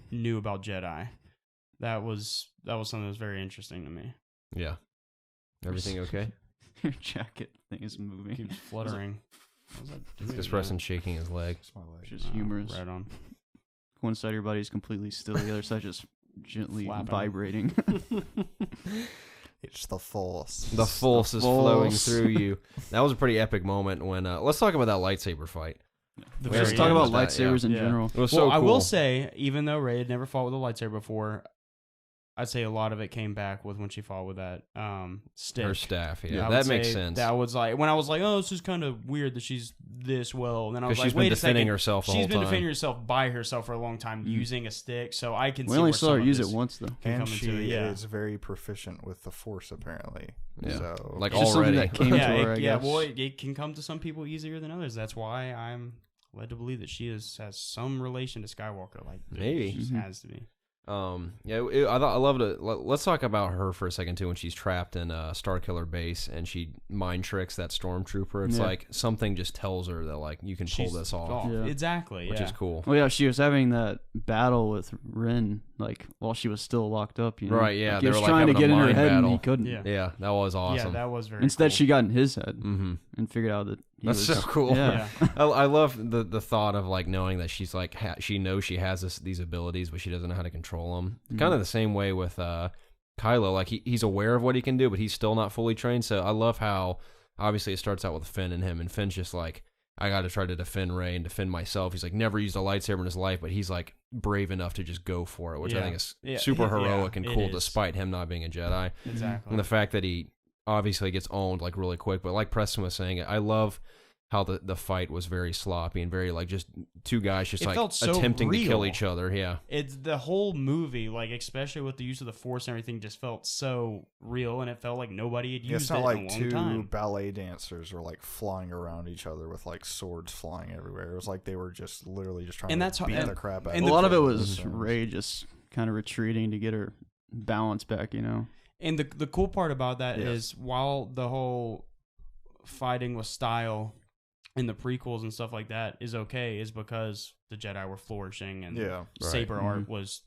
knew about Jedi. That was something that was very interesting to me. Yeah. Everything okay? Your jacket thing is moving. Keeps fluttering. This Preston shaking his leg. It's my leg. Just humorous. Right on. One side of your body is completely still, the other side just gently Flapping. vibrating. It's the Force. The Force is flowing through you. That was a pretty epic moment when. Let's talk about that lightsaber fight. Let's talk about lightsabers in general. It was so cool. I will say, even though Rey had never fought with a lightsaber before, I'd say a lot of it came back with when she fought with that stick. Her staff, that makes sense. That was like, when I was like, oh, this is kind of weird that she's this well. And then I was like, she's been defending herself the whole time. She's been defending herself by herself for a long time using a stick, so I can see we only saw her use it once, though. And she is very proficient with the Force, apparently. Yeah. So, like it's already. That came to her, I guess. Well, it can come to some people easier than others. That's why I'm led to believe that she has some relation to Skywalker. Like maybe she has to be. I loved it. Let's talk about her for a second too. When she's trapped in Starkiller Base and she mind tricks that stormtrooper, it's like something just tells her that like you can pull this off. Yeah. Exactly, which is cool. Well, yeah, she was having that battle with Ren like while she was still locked up. You know? Right? Yeah, he was trying to get in her head and he couldn't. Yeah, that was awesome. Yeah, that was very. Instead, cool. she got in his head and figured out that that's so cool. Yeah. I love the thought of like knowing that she's like she knows she has these abilities, but she doesn't know how to control them. Kind of the same way with Kylo. Like he's aware of what he can do, but he's still not fully trained. So I love how obviously it starts out with Finn and him, and Finn's just like, I got to try to defend Rey and defend myself. He's like never used a lightsaber in his life, but he's like brave enough to just go for it, which I think is super heroic and cool, despite him not being a Jedi. Exactly. And the fact that he obviously gets owned like really quick, but like Preston was saying, I love how the fight was very sloppy and very like just two guys just like attempting to kill each other. Yeah, it's the whole movie, like especially with the use of the Force and everything, just felt so real, and it felt like nobody had used it in a long time. It's not like two ballet dancers were like flying around each other with like swords flying everywhere. It was like they were just literally just trying to beat the crap out. And a lot of it was Rey just kind of retreating to get her balance back, you know. And the cool part about that is while the whole fighting with style in the prequels and stuff like that is okay, is because the Jedi were flourishing and saber art was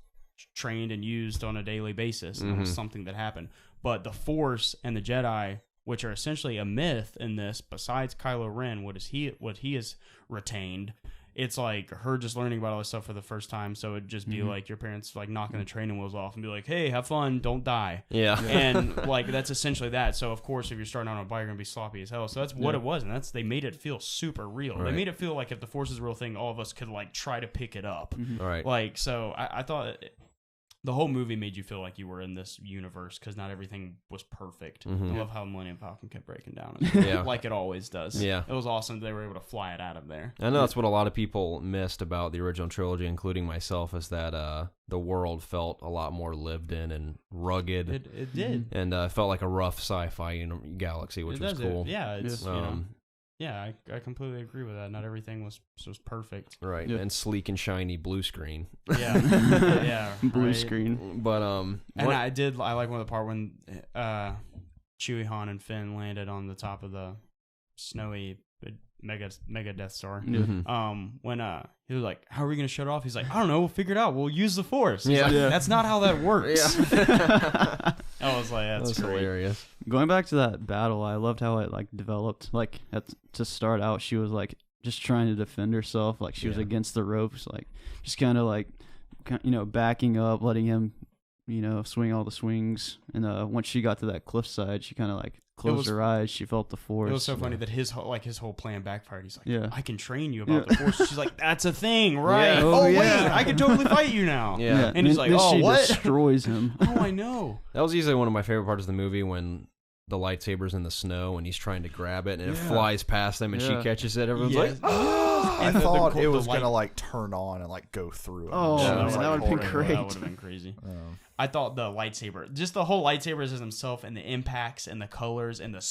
trained and used on a daily basis, and it was something that happened. But the Force and the Jedi, which are essentially a myth in this, besides Kylo Ren, what he has retained, it's like her just learning about all this stuff for the first time. So it'd just be like your parents like knocking the training wheels off and be like, hey, have fun, don't die. Yeah. And like that's essentially that. So of course if you're starting on a bike, you're gonna be sloppy as hell. So that's what it was, and they made it feel super real. They made it feel like if the Force is a real thing, all of us could like try to pick it up. Right. Like so I thought the whole movie made you feel like you were in this universe because not everything was perfect. I love how Millennium Falcon kept breaking down, like it always does. Yeah, it was awesome they were able to fly it out of there. I know that's what a lot of people missed about the original trilogy, including myself, is that the world felt a lot more lived in and rugged. It did, and felt like a rough sci-fi galaxy, which was cool. It's yeah, I completely agree with that. Not everything was perfect. Right, and sleek and shiny blue screen. Yeah, blue screen. But and I like one of the part when Chewie, Han, and Finn landed on the top of the snowy mega Death Star. When he was like, "How are we gonna shut it off?" He's like, "I don't know. We'll figure it out. We'll use the Force." He's like, that's not how that works. I was like, that's hilarious. Going back to that battle, I loved how it like developed. Like to start out, she was like just trying to defend herself. Like she was against the ropes, like just kind of like backing up, letting him swing all the swings. And once she got to that cliffside, she kind of like closed her eyes. She felt the Force. It was so funny that his whole plan backfired. He's like, I can train you about the Force. She's like, that's a thing, right? Wait, I can totally fight you now. And he's like, she what? Destroys him. I know. That was easily one of my favorite parts of the movie, when the lightsaber's in the snow and he's trying to grab it and it flies past them and she catches it. Everyone's like, oh! I thought it was gonna like turn on and like go through it. Oh, that would have been great. That would have been crazy. I thought the lightsaber, just the whole lightsabers as himself, and the impacts and the colors and the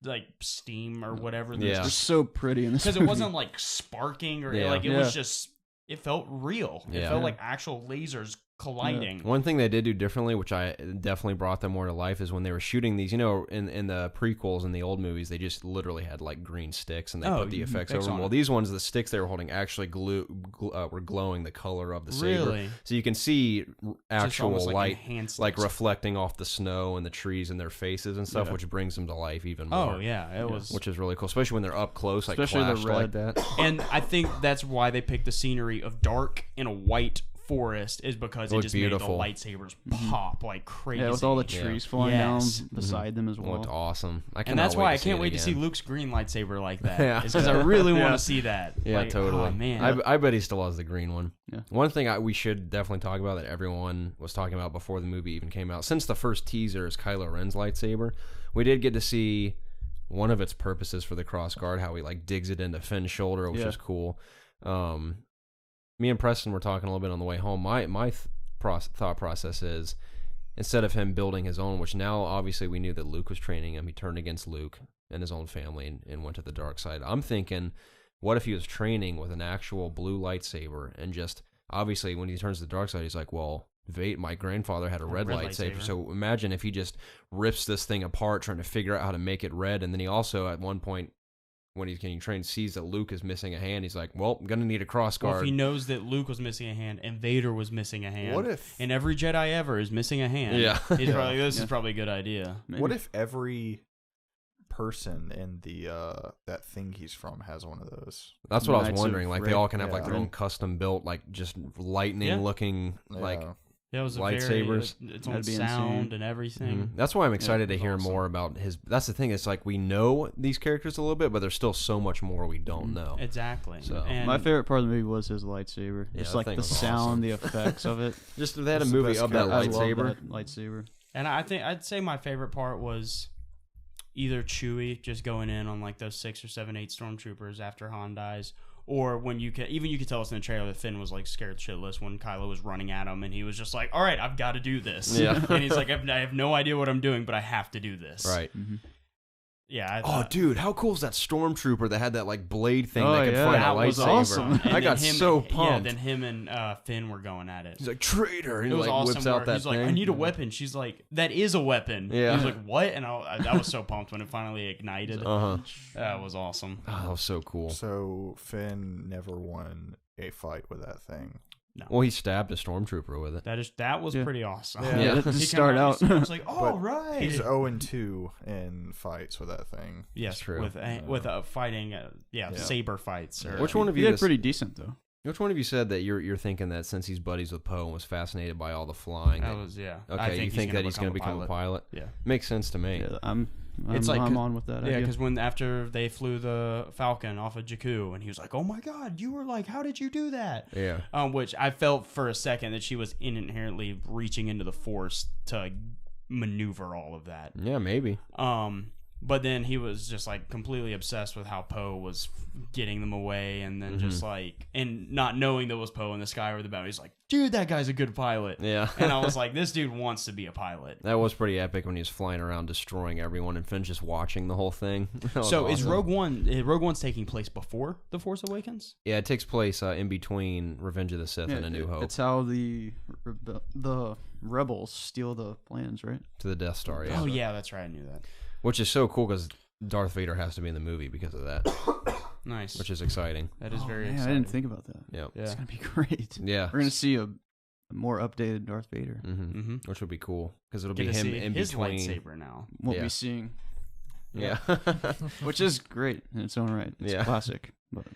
like steam or whatever. They're so pretty in this because it wasn't like sparking or like it was just. It felt real. It felt like actual lasers colliding. One thing they did do differently, which I definitely brought them more to life, is when they were shooting these, in the prequels and the old movies, they just literally had like green sticks and they put the effects over them. Well, these ones, the sticks they were holding actually were glowing the color of the saber. Really? So you can see actual light like reflecting off the snow and the trees in their faces and stuff, which brings them to life even more. Oh, yeah. It was. Which is really cool, especially when they're up close, like especially flashed the red. like that. And I think that's why they picked the scenery of dark in a white forest, is because it just made the lightsabers pop like crazy. Yeah, with all the trees flying down beside them as well. Looked awesome. And that's why I can't wait to see Luke's green lightsaber like that. It's because I really want to see that. Yeah, like, totally. Oh, man. I bet he still has the green one. Yeah. One thing we should definitely talk about that everyone was talking about before the movie even came out, since the first teaser, is Kylo Ren's lightsaber. We did get to see one of its purposes for the cross guard, how he like digs it into Finn's shoulder, which is cool. Me and Preston were talking a little bit on the way home. My thought process is, instead of him building his own, which now obviously we knew that Luke was training him, he turned against Luke and his own family and went to the dark side. I'm thinking, what if he was training with an actual blue lightsaber and just, obviously when he turns to the dark side, he's like, well, my grandfather had a red lightsaber. So imagine if he just rips this thing apart trying to figure out how to make it red. And then he also, at one point, when he's getting trained, sees that Luke is missing a hand. He's like, well, I'm going to need a cross guard. Well, if he knows that Luke was missing a hand and Vader was missing a hand, and every Jedi ever is missing a hand, he's probably, this is probably a good idea. Maybe. What if every person in the that thing he's from has one of those? That's what I was wondering. Like, they all can have like their own custom built, like just lightning looking like it was lightsabers. Its own sound and everything. Mm-hmm. That's why I'm excited to hear more about his. That's the thing. It's like we know these characters a little bit, but there's still so much more we don't know. Exactly. So my favorite part of the movie was his lightsaber. Just like the sound, the effects of it. Just they had a movie of that lightsaber. I love that lightsaber. And I think I'd say my favorite part was either Chewie just going in on like those 6 or 7, 8 stormtroopers after Han dies, or when you could tell us in the trailer that Finn was like scared shitless when Kylo was running at him, and he was just like, "All right, I've got to do this." Yeah, and he's like, "I have no idea what I'm doing, but I have to do this." Right. Mm-hmm. Yeah. Dude, how cool is that stormtrooper that had that like blade thing that could fire a lightsaber? Was awesome. I got so pumped. Yeah, then him and Finn were going at it. He's like, traitor, and it was like awesome whips out that he's thing. like, I need a weapon. She's like, that is a weapon. Yeah. He's like, what? And I was so pumped when it finally ignited. That was awesome. Oh, that was so cool. So Finn never won a fight with that thing. No. Well, he stabbed a stormtrooper with it. That was pretty awesome. Yeah. To start out. I was like, oh, right. He's 0-2 in fights with that thing. Yes, true. With fighting, saber fights. Which one of you? He did pretty decent though. Which one of you said that you're thinking that since he's buddies with Poe and was fascinated by all the flying? Okay, you think that he's going to become a pilot? Yeah, makes sense to me. Yeah, I'm on with that. Yeah, because after they flew the Falcon off of Jakku, and he was like, "Oh my God, you were like, how did you do that?" Yeah. Which I felt for a second that she was inherently reaching into the Force to maneuver all of that. Yeah, maybe. But then he was just like completely obsessed with how Poe was getting them away, and then just like, and not knowing there was Poe in the sky or the battle, he's like, dude, that guy's a good pilot. Yeah. And I was like, this dude wants to be a pilot. That was pretty epic when he was flying around destroying everyone and Finn's just watching the whole thing. So awesome. Is Rogue One's taking place before The Force Awakens? Yeah, it takes place in between Revenge of the Sith and A New Hope. It's how the rebels steal the plans, right? To the Death Star, yeah. Oh, yeah, that's right. I knew that. Which is so cool because Darth Vader has to be in the movie because of that. Nice. Which is exciting. That is very exciting. I didn't think about that. Yep. Yeah. It's going to be great. Yeah. We're going to see a more updated Darth Vader. Which would be cool because it'll be him in his between. Lightsaber now. We'll be seeing. Yeah. Which is great in its own right. It's classic. But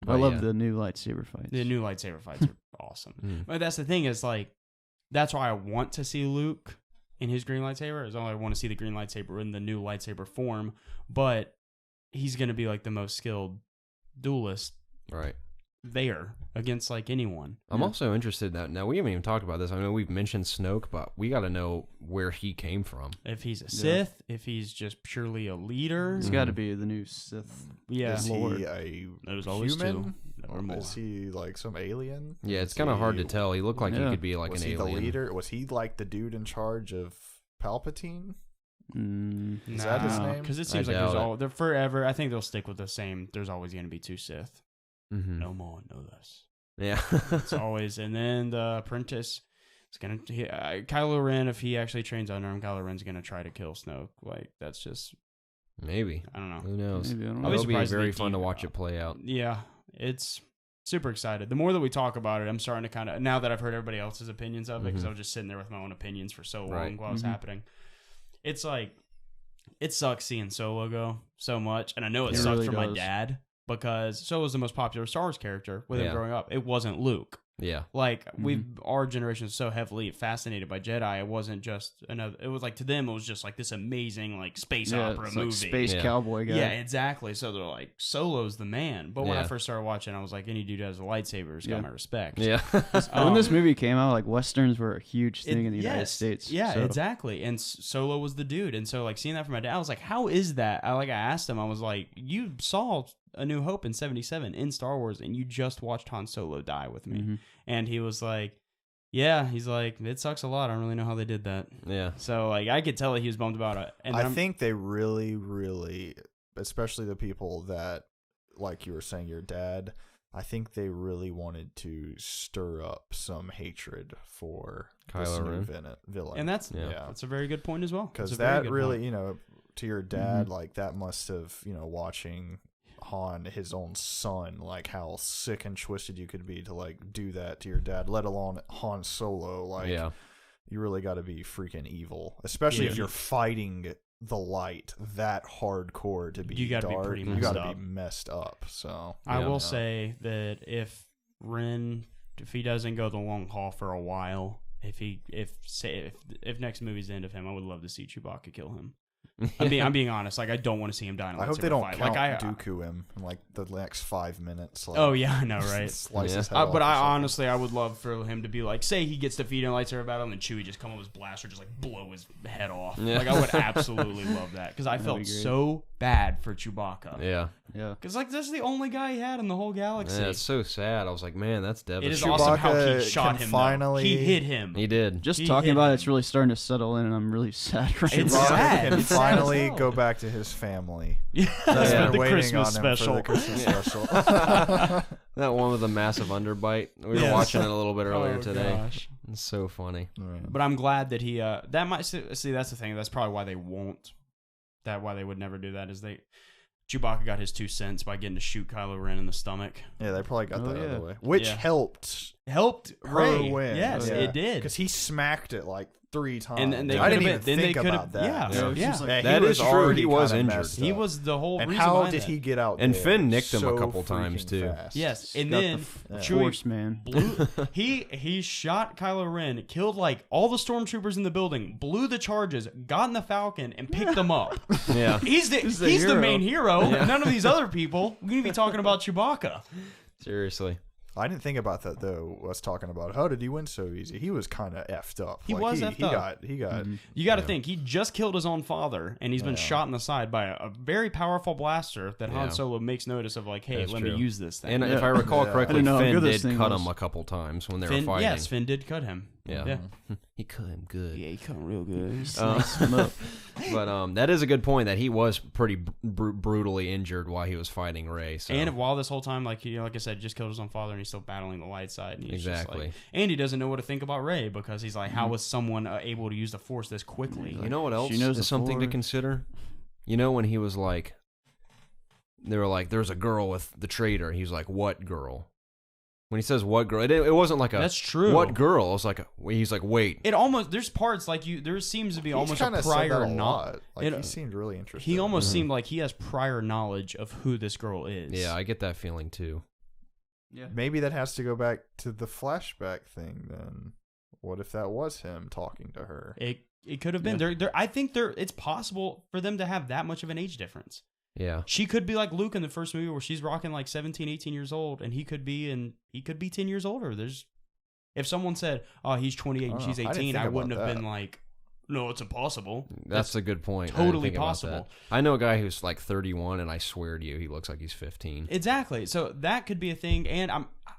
I love the new lightsaber fights. The new lightsaber fights are awesome. But that's the thing is like, that's why I want to see Luke in his green lightsaber. Is I want to see the green lightsaber in the new lightsaber form, but he's going to be like the most skilled duelist there against like anyone. I'm also interested that now we haven't even talked about this. I know we've mentioned Snoke, but we got to know where he came from. If he's a Sith, if he's just purely a leader. He's got to be the new Sith. Yeah. Is Lord. he a There's always human? Or more. Is he like some alien? Yeah, it's kind of hard to tell. He looked like he could be like an alien. Was he the leader? Was he like the dude in charge of Palpatine? Is that his name? Because it seems like they're forever. I think they'll stick with the same. There's always going to be 2 Sith. No more, no less. Yeah. It's always. And then the apprentice is going to. Kylo Ren, if he actually trains under him, Kylo Ren's going to try to kill Snoke. Like, that's just. Maybe. I don't know. Who knows? Maybe, I don't know. It'll be very fun to watch it play out. Yeah. It's super excited. The more that we talk about it, I'm starting to kind of. Now that I've heard everybody else's opinions of it, because I was just sitting there with my own opinions for so long while it was happening. It's like. It sucks seeing Solo go so much. And I know it sucks really for my dad. Because Solo's the most popular Star Wars character with him growing up. It wasn't Luke. Yeah. Like, our generation is so heavily fascinated by Jedi. It wasn't just another. It was like, to them, it was just like this amazing, like, space opera movie. Like space cowboy guy. Yeah, exactly. So they're like, Solo's the man. But when I first started watching, I was like, any dude who has a lightsaber has got my respect. Yeah. When this movie came out, like, Westerns were a huge thing in the United States. Yeah, exactly. And Solo was the dude. And so, like, seeing that from my dad, I was like, how is that? I asked him, I was like, you saw A New Hope in 77 in Star Wars, and you just watched Han Solo die with me. And he was like, yeah, he's like, it sucks a lot. I don't really know how they did that. Yeah. So, like, I could tell that he was bummed about it. And I think they really, really, especially the people that, like you were saying, your dad, I think they really wanted to stir up some hatred for Kylo Ren villain, and that's a very good point as well. Because that really, to your dad, like that must have, watching Han, his own son, like how sick and twisted you could be to like do that to your dad, let alone Han Solo. Like, you really got to be freaking evil, especially if you're fighting the light that hardcore to be you gotta dark. Be pretty you gotta be messed up. So I will say that if he doesn't go the long haul for a while, if next movie's the end of him, I would love to see Chewbacca kill him. I'm being honest. Like, I don't want to see him die in a lightsaber fight. I hope they don't count like, Dooku him in like the next 5 minutes. Like, oh yeah, I know, right? Slice his head off but I would love for him to be like, say he gets defeated in a lightsaber battle, and then Chewie just come with his blaster, just like blow his head off. Yeah. Like, I would absolutely love that because I felt so bad for Chewbacca. Yeah. Because like this is the only guy he had in the whole galaxy. Yeah, it's so sad. I was like, man, that's devastating. It is awesome how he shot him. Finally, he hit him. He did. Just talking about it's really starting to settle in, and I'm really sad right now. It's sad. Can finally go back to his family. That's been the waiting Christmas on special. him for the Christmas special. That one with the massive underbite. We were watching it a little bit earlier today. Gosh. It's so funny. But I'm glad that he. That might see. That's the thing. That's probably why they won't. Why they would never do that is Chewbacca got his 2 cents by getting to shoot Kylo Ren in the stomach. Yeah, they probably got that out of the way, which helped Ray win. Yes, it did because he smacked it like 3 times. And I didn't even think about that. Yeah. That is true. He was injured. He was the whole and reason. How did he get out? And there Finn nicked him so a couple times too. Fast. Yes, and then Force man he shot Kylo Ren, killed like all the stormtroopers in the building, blew the charges, got in the Falcon, and picked them up. Yeah, he's the main hero. Yeah. None of these other people. We're gonna be talking about Chewbacca. Seriously. I didn't think about that though. Us talking about how did he win so easy? He was kind of effed up. He was effed up. He got. You got to think he just killed his own father, and he's been shot in the side by a very powerful blaster that Han Solo makes notice of. Like, hey, let me use this thing. And if I recall correctly, Finn did cut him a couple times when they were fighting. Yes, Finn did cut him. Yeah. He cut him good. Yeah, he cut him real good. He sliced him up. But that is a good point that he was pretty brutally injured while he was fighting Rey. So. And while this whole time, like I said, just killed his own father, and he's still battling the light side. And he's exactly. And he doesn't know what to think about Rey because he's like, how was someone able to use the Force this quickly? You know what else is something to consider? You know when he was like, they were like, there's a girl with the traitor. He was like, what girl? When he says what girl, it wasn't like a that's true. What girl? It was like he's like wait. It almost there's parts like there seems to be almost a prior knowledge. Like he seemed really interested. He almost seemed like he has prior knowledge of who this girl is. Yeah, I get that feeling too. Yeah, maybe that has to go back to the flashback thing. Then what if that was him talking to her? It could have been. I think it's possible for them to have that much of an age difference. Yeah. She could be like Luke in the first movie where she's rocking like 17, 18 years old, and he could be 10 years older. If someone said, oh, he's 28 and she's 18, I wouldn't have been like, no, it's impossible. That's a good point. Totally possible. I know a guy who's like 31, and I swear to you, he looks like he's 15. Exactly. So that could be a thing, and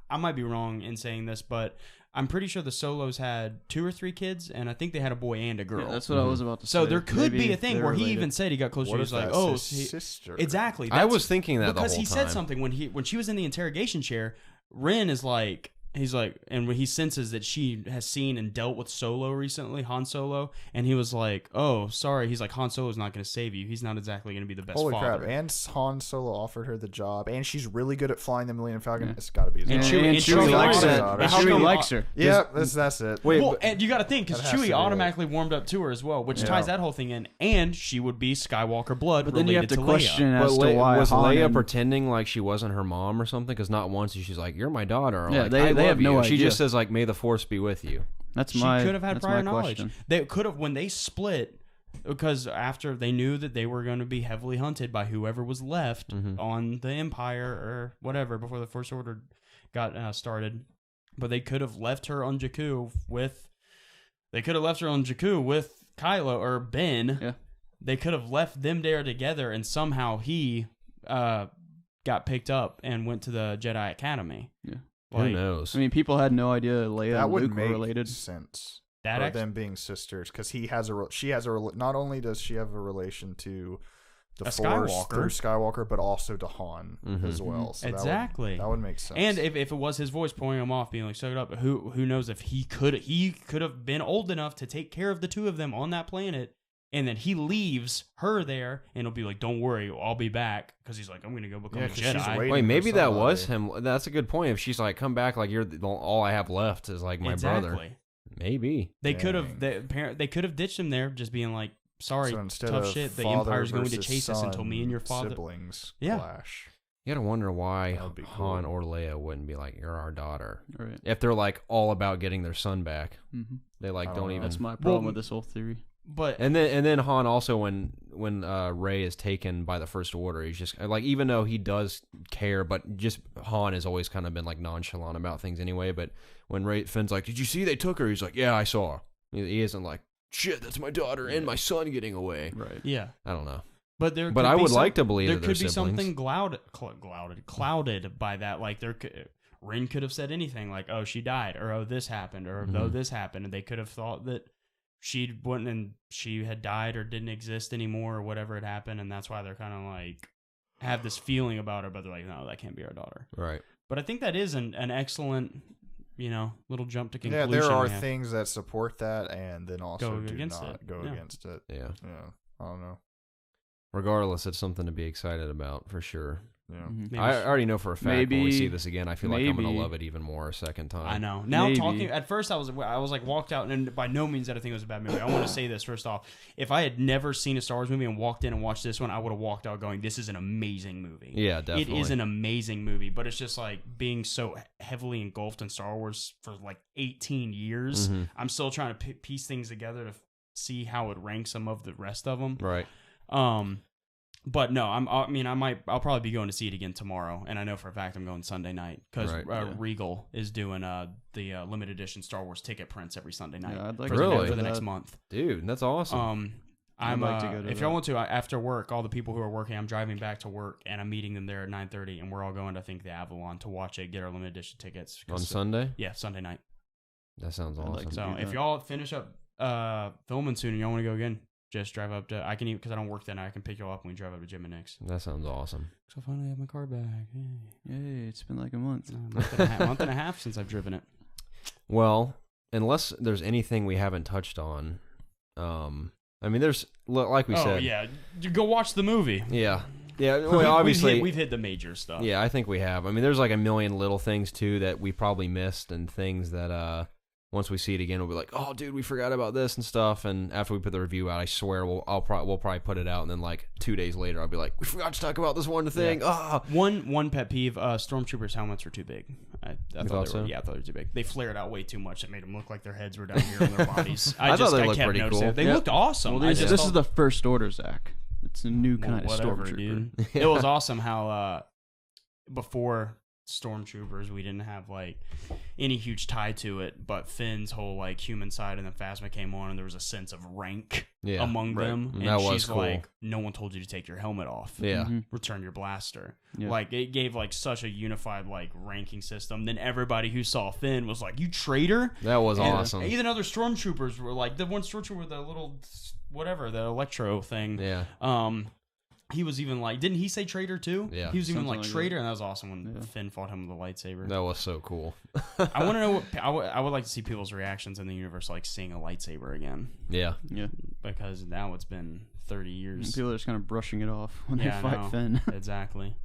I might be wrong in saying this, but I'm pretty sure the Solos had 2 or 3 kids, and I think they had a boy and a girl. Yeah, that's what I was about to say. So there could be a thing where he even said he got closer. He was like, "Oh, sister." Exactly. I was thinking that the whole time because he said something when she was in the interrogation chair. Ren is like. He's like, and when he senses that she has seen and dealt with Solo recently, Han Solo, and he was like, "Oh, sorry." He's like, "Han Solo's not going to save you. He's not exactly going to be the best Holy father." crap! And Han Solo offered her the job, and she's really good at flying the Millennium Falcon. It's got to be. And Chewie likes it. Chewie likes her. Yeah, that's it. Wait, and you got to think because Chewie automatically warmed up to her as well, which ties that whole thing in, and she would be Skywalker blood. But then you have to question Leia. as to why was Leia pretending like she wasn't her mom or something? Because not once she's like, "You're my daughter." Or yeah, like, they have no idea. She just says like, "May the Force be with you." She could have had prior knowledge. They could have when they split, because after they knew that they were going to be heavily hunted by whoever was left on the Empire or whatever before the First Order got started. But they could have left her on Jakku with. They could have left her on Jakku with Kylo or Ben. Yeah. They could have left them there together, and somehow he got picked up and went to the Jedi Academy. Yeah. Who knows? I mean, people had no idea Leia and Luke were related. Sense. That them being sisters, because she has a. Not only does she have a relation to the Force through Skywalker, but also to Han as well. So exactly. That would make sense. And if it was his voice pulling him off, being like, "Suck it up," who knows if he could have been old enough to take care of the two of them on that planet, and then he leaves her there, and he'll be like, "Don't worry, I'll be back," because he's like, "I'm gonna go become a Jedi." Wait, maybe that was him. That's a good point. If she's like, "Come back," like all I have left is like my brother. Maybe they could have. They could have ditched him there, just being like, "Sorry, tough shit. The Empire's going to chase us until me and your father siblings clash." You gotta wonder why Han or Leia wouldn't be like, "You're our daughter," if they're like all about getting their son back. They like don't even. That's my problem with this whole theory. But and then Han also when Rey is taken by the First Order, he's just like, even though he does care, but just Han has always kind of been like nonchalant about things anyway. But when Finn's like, "Did you see they took her?" He's like, "Yeah, I saw her." He isn't like, "Shit, that's my daughter and my son getting away." Right. Yeah. I don't know. But I would like to believe there that could be siblings. something clouded by that. Like Rin could have said anything like, "Oh, she died," or "Oh, this happened," or "Oh, this happened," and they could have thought that she wouldn't, and she had died or didn't exist anymore, or whatever had happened, and that's why they're kind of like have this feeling about her, but they're like, "No, that can't be our daughter." Right. But I think that is an excellent, little jump to conclusion. Yeah, there are things that support that, and then also do not go against it. Yeah. I don't know. Regardless, it's something to be excited about for sure. Yeah. I already know for a fact when we see this again, I feel like I'm going to love it even more a second time. I know. Now talking, at first I was like walked out, and by no means did I think it was a bad movie. I want to say this first off. If I had never seen a Star Wars movie and walked in and watched this one, I would have walked out going, "This is an amazing movie." Yeah, definitely. It is an amazing movie, but it's just like being so heavily engulfed in Star Wars for like 18 years. I'm still trying to piece things together to see how it ranks some of the rest of them. Right. But no, I'll probably be going to see it again tomorrow, and I know for a fact I'm going Sunday night because Regal is doing the limited edition Star Wars ticket prints every Sunday night. Yeah, I'd like for the next month. Dude, that's awesome. I'd like to go to if y'all want to, after work, all the people who are working, I'm driving back to work, and I'm meeting them there at 9:30, and we're all going to, I think, the Avalon to watch it, get our limited edition tickets. On Sunday? Yeah, Sunday night. That sounds awesome. Like so if y'all finish up filming soon and y'all want to go again, just drive up to, I can even, because I don't work that night, I can pick you up when we drive up to Jim and Nick's. That sounds awesome. So I finally have my car back. Yay, it's been like a month. Month and a half since I've driven it. Well, unless there's anything we haven't touched on, there's, like we said. Oh, yeah. You go watch the movie. Yeah. Yeah, well, obviously. We've hit the major stuff. Yeah, I think we have. There's like a million little things, too, that we probably missed, and things that, once we see it again, we'll be like, "Oh, dude, we forgot about this and stuff." And after we put the review out, I swear we'll probably put it out, and then like 2 days later, I'll be like, "We forgot to talk about this one thing." Yeah. One pet peeve: stormtroopers' helmets were too big. I thought they were. Yeah, I thought they were too big. They flared out way too much. It made them look like their heads were down here on their bodies. I thought they looked pretty cool. They looked awesome. Well, this is the First Order, Zach. It's a new kind of stormtrooper. Dude. It was awesome how before stormtroopers we didn't have like any huge tie to it, but Finn's whole like human side and then Phasma came on, and there was a sense of rank among them, and that she's was cool. Like, "No one told you to take your helmet off. Return your blaster." Like it gave like such a unified like ranking system. Then everybody who saw Finn was like, "You traitor." That was awesome. Even other stormtroopers were like, the one stormtrooper with the little whatever, the electro thing, he was even like, didn't he say traitor too? Yeah. He was even Something like traitor, and that was awesome when Finn fought him with a lightsaber. That was so cool. I want to know I would like to see people's reactions in the universe, like seeing a lightsaber again. Yeah. Because now it's been 30 years. And people are just kind of brushing it off when they fight Finn. Exactly.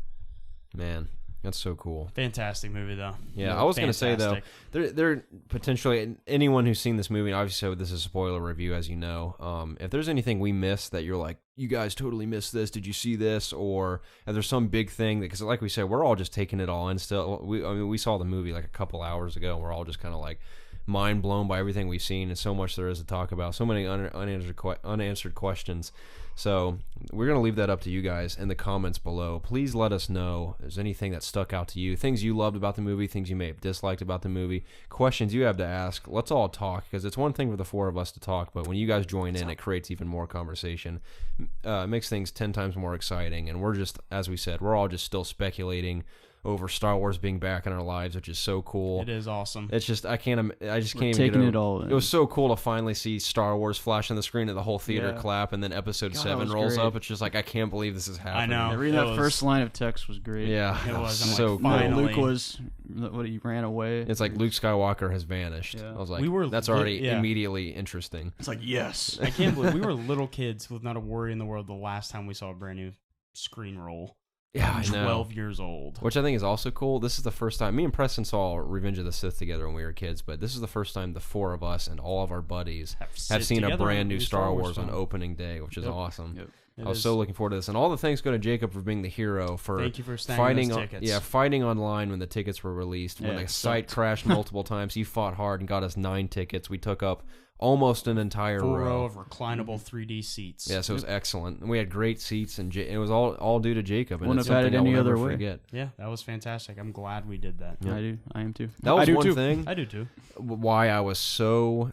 Man, that's so cool. Fantastic movie, though. Yeah, I was going to say, though, there potentially, anyone who's seen this movie, obviously this is a spoiler review, as you know, if there's anything we missed that you're like, "You guys totally missed this, did you see this?" Or if there's some big thing, because like we said, we're all just taking it all in still. We saw the movie like a couple hours ago, and we're all just kind of like mind blown by everything we've seen, and so much there is to talk about, so many unanswered questions. So we're going to leave that up to you guys in the comments below. Please let us know if there's anything that stuck out to you, things you loved about the movie, things you may have disliked about the movie, questions you have to ask. Let's all talk, because it's one thing for the four of us to talk, but when you guys join in, it creates even more conversation. It makes things 10 times more exciting, and we're just, as we said, we're all just still speculating over Star Wars being back in our lives, which is so cool. It is awesome. It's just I just can't even taking get over it all in. It was so cool to finally see Star Wars flash on the screen and the whole theater clap, and then Episode 7 rolls up. Philip. It's just like, I can't believe this is happening. I know. Reading that first line of text was great. Yeah, it was. I'm so like, finally. Luke was, he ran away. It's like Luke Skywalker has vanished. Yeah. I was like, that's already immediately interesting. It's like, yes. I can't believe we were little kids with not a worry in the world the last time we saw a brand new screen roll. Yeah, I know. 12 years old. Which I think is also cool. This is the first time, me and Preston saw Revenge of the Sith together when we were kids, but this is the first time the four of us and all of our buddies have seen a brand new Star Wars on opening day, which is awesome. Yep. I was so looking forward to this. And all the thanks go to Jacob for being the hero, for Thank you for fighting those tickets. fighting online when the tickets were released. When the site crashed multiple times, he fought hard and got us 9 tickets. We took up almost an entire full row of reclinable 3D seats. Yeah, so it was excellent. And we had great seats, and it was all due to Jacob. And Wouldn't have had it any other way. Forget. Yeah, that was fantastic. I'm glad we did that. Yeah. I am too. That was one thing. I do too. Why I was so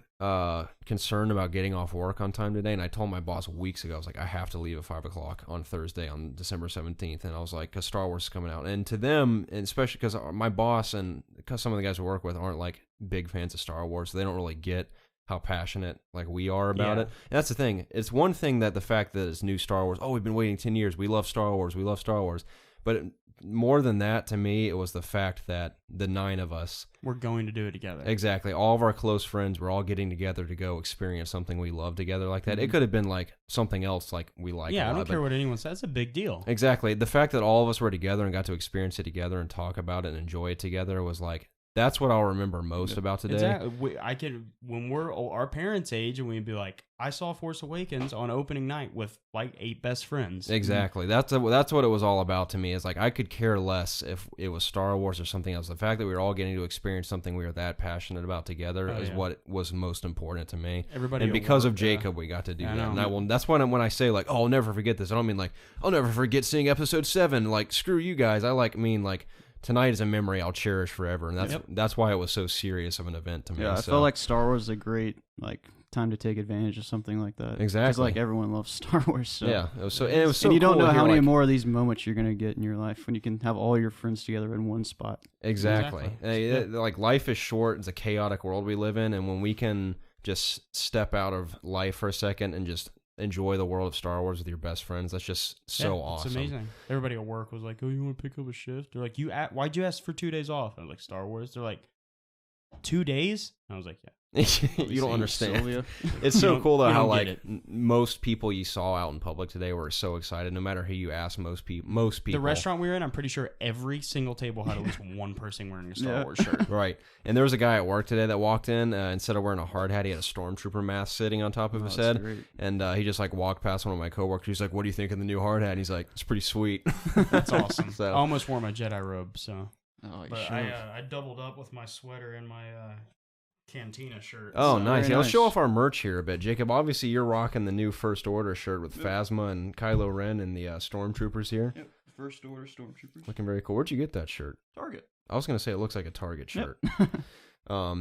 concerned about getting off work on time today, and I told my boss weeks ago, I was like, I have to leave at 5 o'clock on Thursday, on December 17th, and I was like, because Star Wars is coming out, and to them, and especially because my boss and because some of the guys we work with aren't like big fans of Star Wars, so they don't really get how passionate like we are about it. And that's the thing. It's one thing that the fact that it's new Star Wars, we've been waiting 10 years, we love Star Wars, but more than that, to me, it was the fact that the 9 of us, we're going to do it together. Exactly. All of our close friends, we're all getting together to go experience something we love together like that. It could have been like something else like we like. Yeah, a lot, I don't care what anyone says. It's a big deal. Exactly. The fact that all of us were together and got to experience it together and talk about it and enjoy it together was like, that's what I'll remember most about today. Exactly. When we're our parents' age, and we'd be like, I saw Force Awakens on opening night with like 8 best friends. Exactly. That's what it was all about to me. Is like, I could care less if it was Star Wars or something else. The fact that we were all getting to experience something we were that passionate about together is what was most important to me. Everybody, and because of Jacob, we got to do that. And that's when I say like, oh, I'll never forget this. I don't mean like, I'll never forget seeing Episode 7. Like, screw you guys. I mean like, tonight is a memory I'll cherish forever, and that's why it was so serious of an event to me. Yeah, I felt like Star Wars is a great time to take advantage of something like that. Exactly, because like everyone loves Star Wars. So. Yeah, it was so. And it was so. And you don't cool know how many more of these moments you're gonna get in your life when you can have all your friends together in one spot. Exactly. Like, life is short. It's a chaotic world we live in, and when we can just step out of life for a second and just enjoy the world of Star Wars with your best friends, that's just so awesome. It's amazing. Everybody at work was like, oh, you want to pick up a shift? They're like, why'd you ask for 2 days off? I was like, Star Wars. They're like, 2 days? I was like, yeah. You don't understand. It's so cool though how like most people you saw out in public today were so excited. No matter who you ask, most people. The restaurant we were in, I'm pretty sure every single table had at least one person wearing a Star Wars shirt. Right. And there was a guy at work today that walked in, instead of wearing a hard hat, he had a stormtrooper mask sitting on top of his head. Great. And he just like walked past one of my coworkers. He's like, "What do you think of the new hard hat?" And he's like, "It's pretty sweet." That's awesome. So I almost wore my Jedi robe. So, but I doubled up with my sweater and my Cantina shirt. Oh, so. Nice. Yeah, let's show off our merch here a bit. Jacob, obviously you're rocking the new First Order shirt with Phasma and Kylo Ren and the Stormtroopers here. Yep. First Order Stormtroopers. Looking very cool. Where'd you get that shirt? Target. I was going to say it looks like a Target shirt. Yep.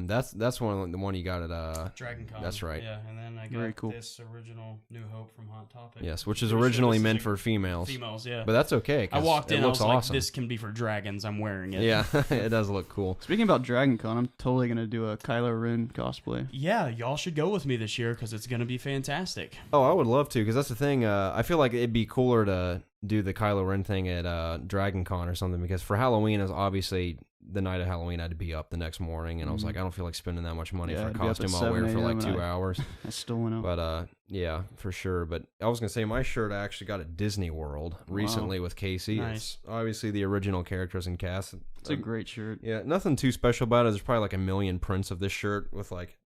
That's the one you got at Dragon Con. That's right. Yeah, and then I got this original New Hope from Hot Topic. Yes, which is originally meant for females. Females, yeah. But that's okay. I walked in, I was awesome. like, this can be for dragons. I'm wearing it. Yeah, it does look cool. Speaking about Dragon Con, I'm totally going to do a Kylo Ren cosplay. Yeah, y'all should go with me this year because it's going to be fantastic. Oh, I would love to because that's the thing. I feel like it'd be cooler to do the Kylo Ren thing at Dragon Con or something because for Halloween is obviously the night of Halloween I had to be up the next morning and I was like, I don't feel like spending that much money for a costume I'll wear for like 2 hours. I still went out. But yeah, for sure. But I was gonna say my shirt I actually got at Disney World recently with Casey. Nice. It's obviously the original characters and cast. It's a great shirt. Yeah, nothing too special about it. There's probably like a million prints of this shirt with like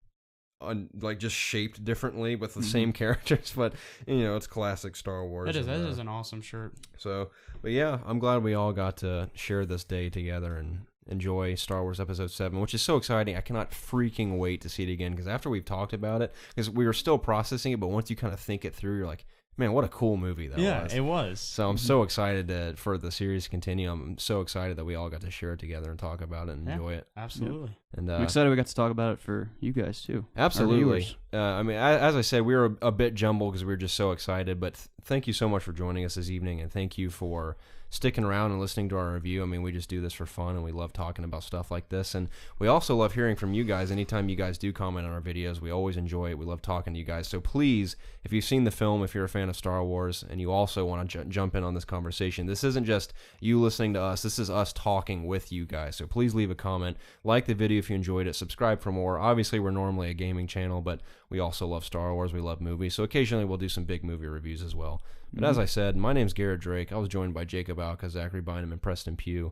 just shaped differently with the same characters, but it's classic Star Wars. That is an awesome shirt. So, but yeah, I'm glad we all got to share this day together and enjoy Star Wars Episode 7, which is so exciting. I cannot freaking wait to see it again because after we've talked about it, because we were still processing it, but once you kind of think it through, you're like, man, what a cool movie that was. Yeah, it was. So I'm so excited for the series to continue. I'm so excited that we all got to share it together and talk about it and enjoy it. Absolutely. And I'm excited we got to talk about it for you guys too. Absolutely. I mean, as I said, we were a bit jumbled because we were just so excited. But thank you so much for joining us this evening, and thank you for sticking around and listening to our review. I mean, we just do this for fun, and we love talking about stuff like this. And we also love hearing from you guys. Anytime you guys do comment on our videos, we always enjoy it. We love talking to you guys. So please, if you've seen the film, if you're a fan of Star Wars, and you also want to jump in on this conversation, this isn't just you listening to us. This is us talking with you guys. So please leave a comment, like the video if you enjoyed it, subscribe for more. Obviously, we're normally a gaming channel, but we also love Star Wars. We love movies. So occasionally we'll do some big movie reviews as well. But as I said, my name's Garrett Drake. I was joined by Jacob Alka, Zachary Bynum, and Preston Pugh.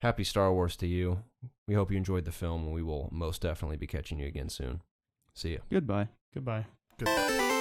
Happy Star Wars to you. We hope you enjoyed the film, and we will most definitely be catching you again soon. See you. Goodbye. Goodbye. Goodbye.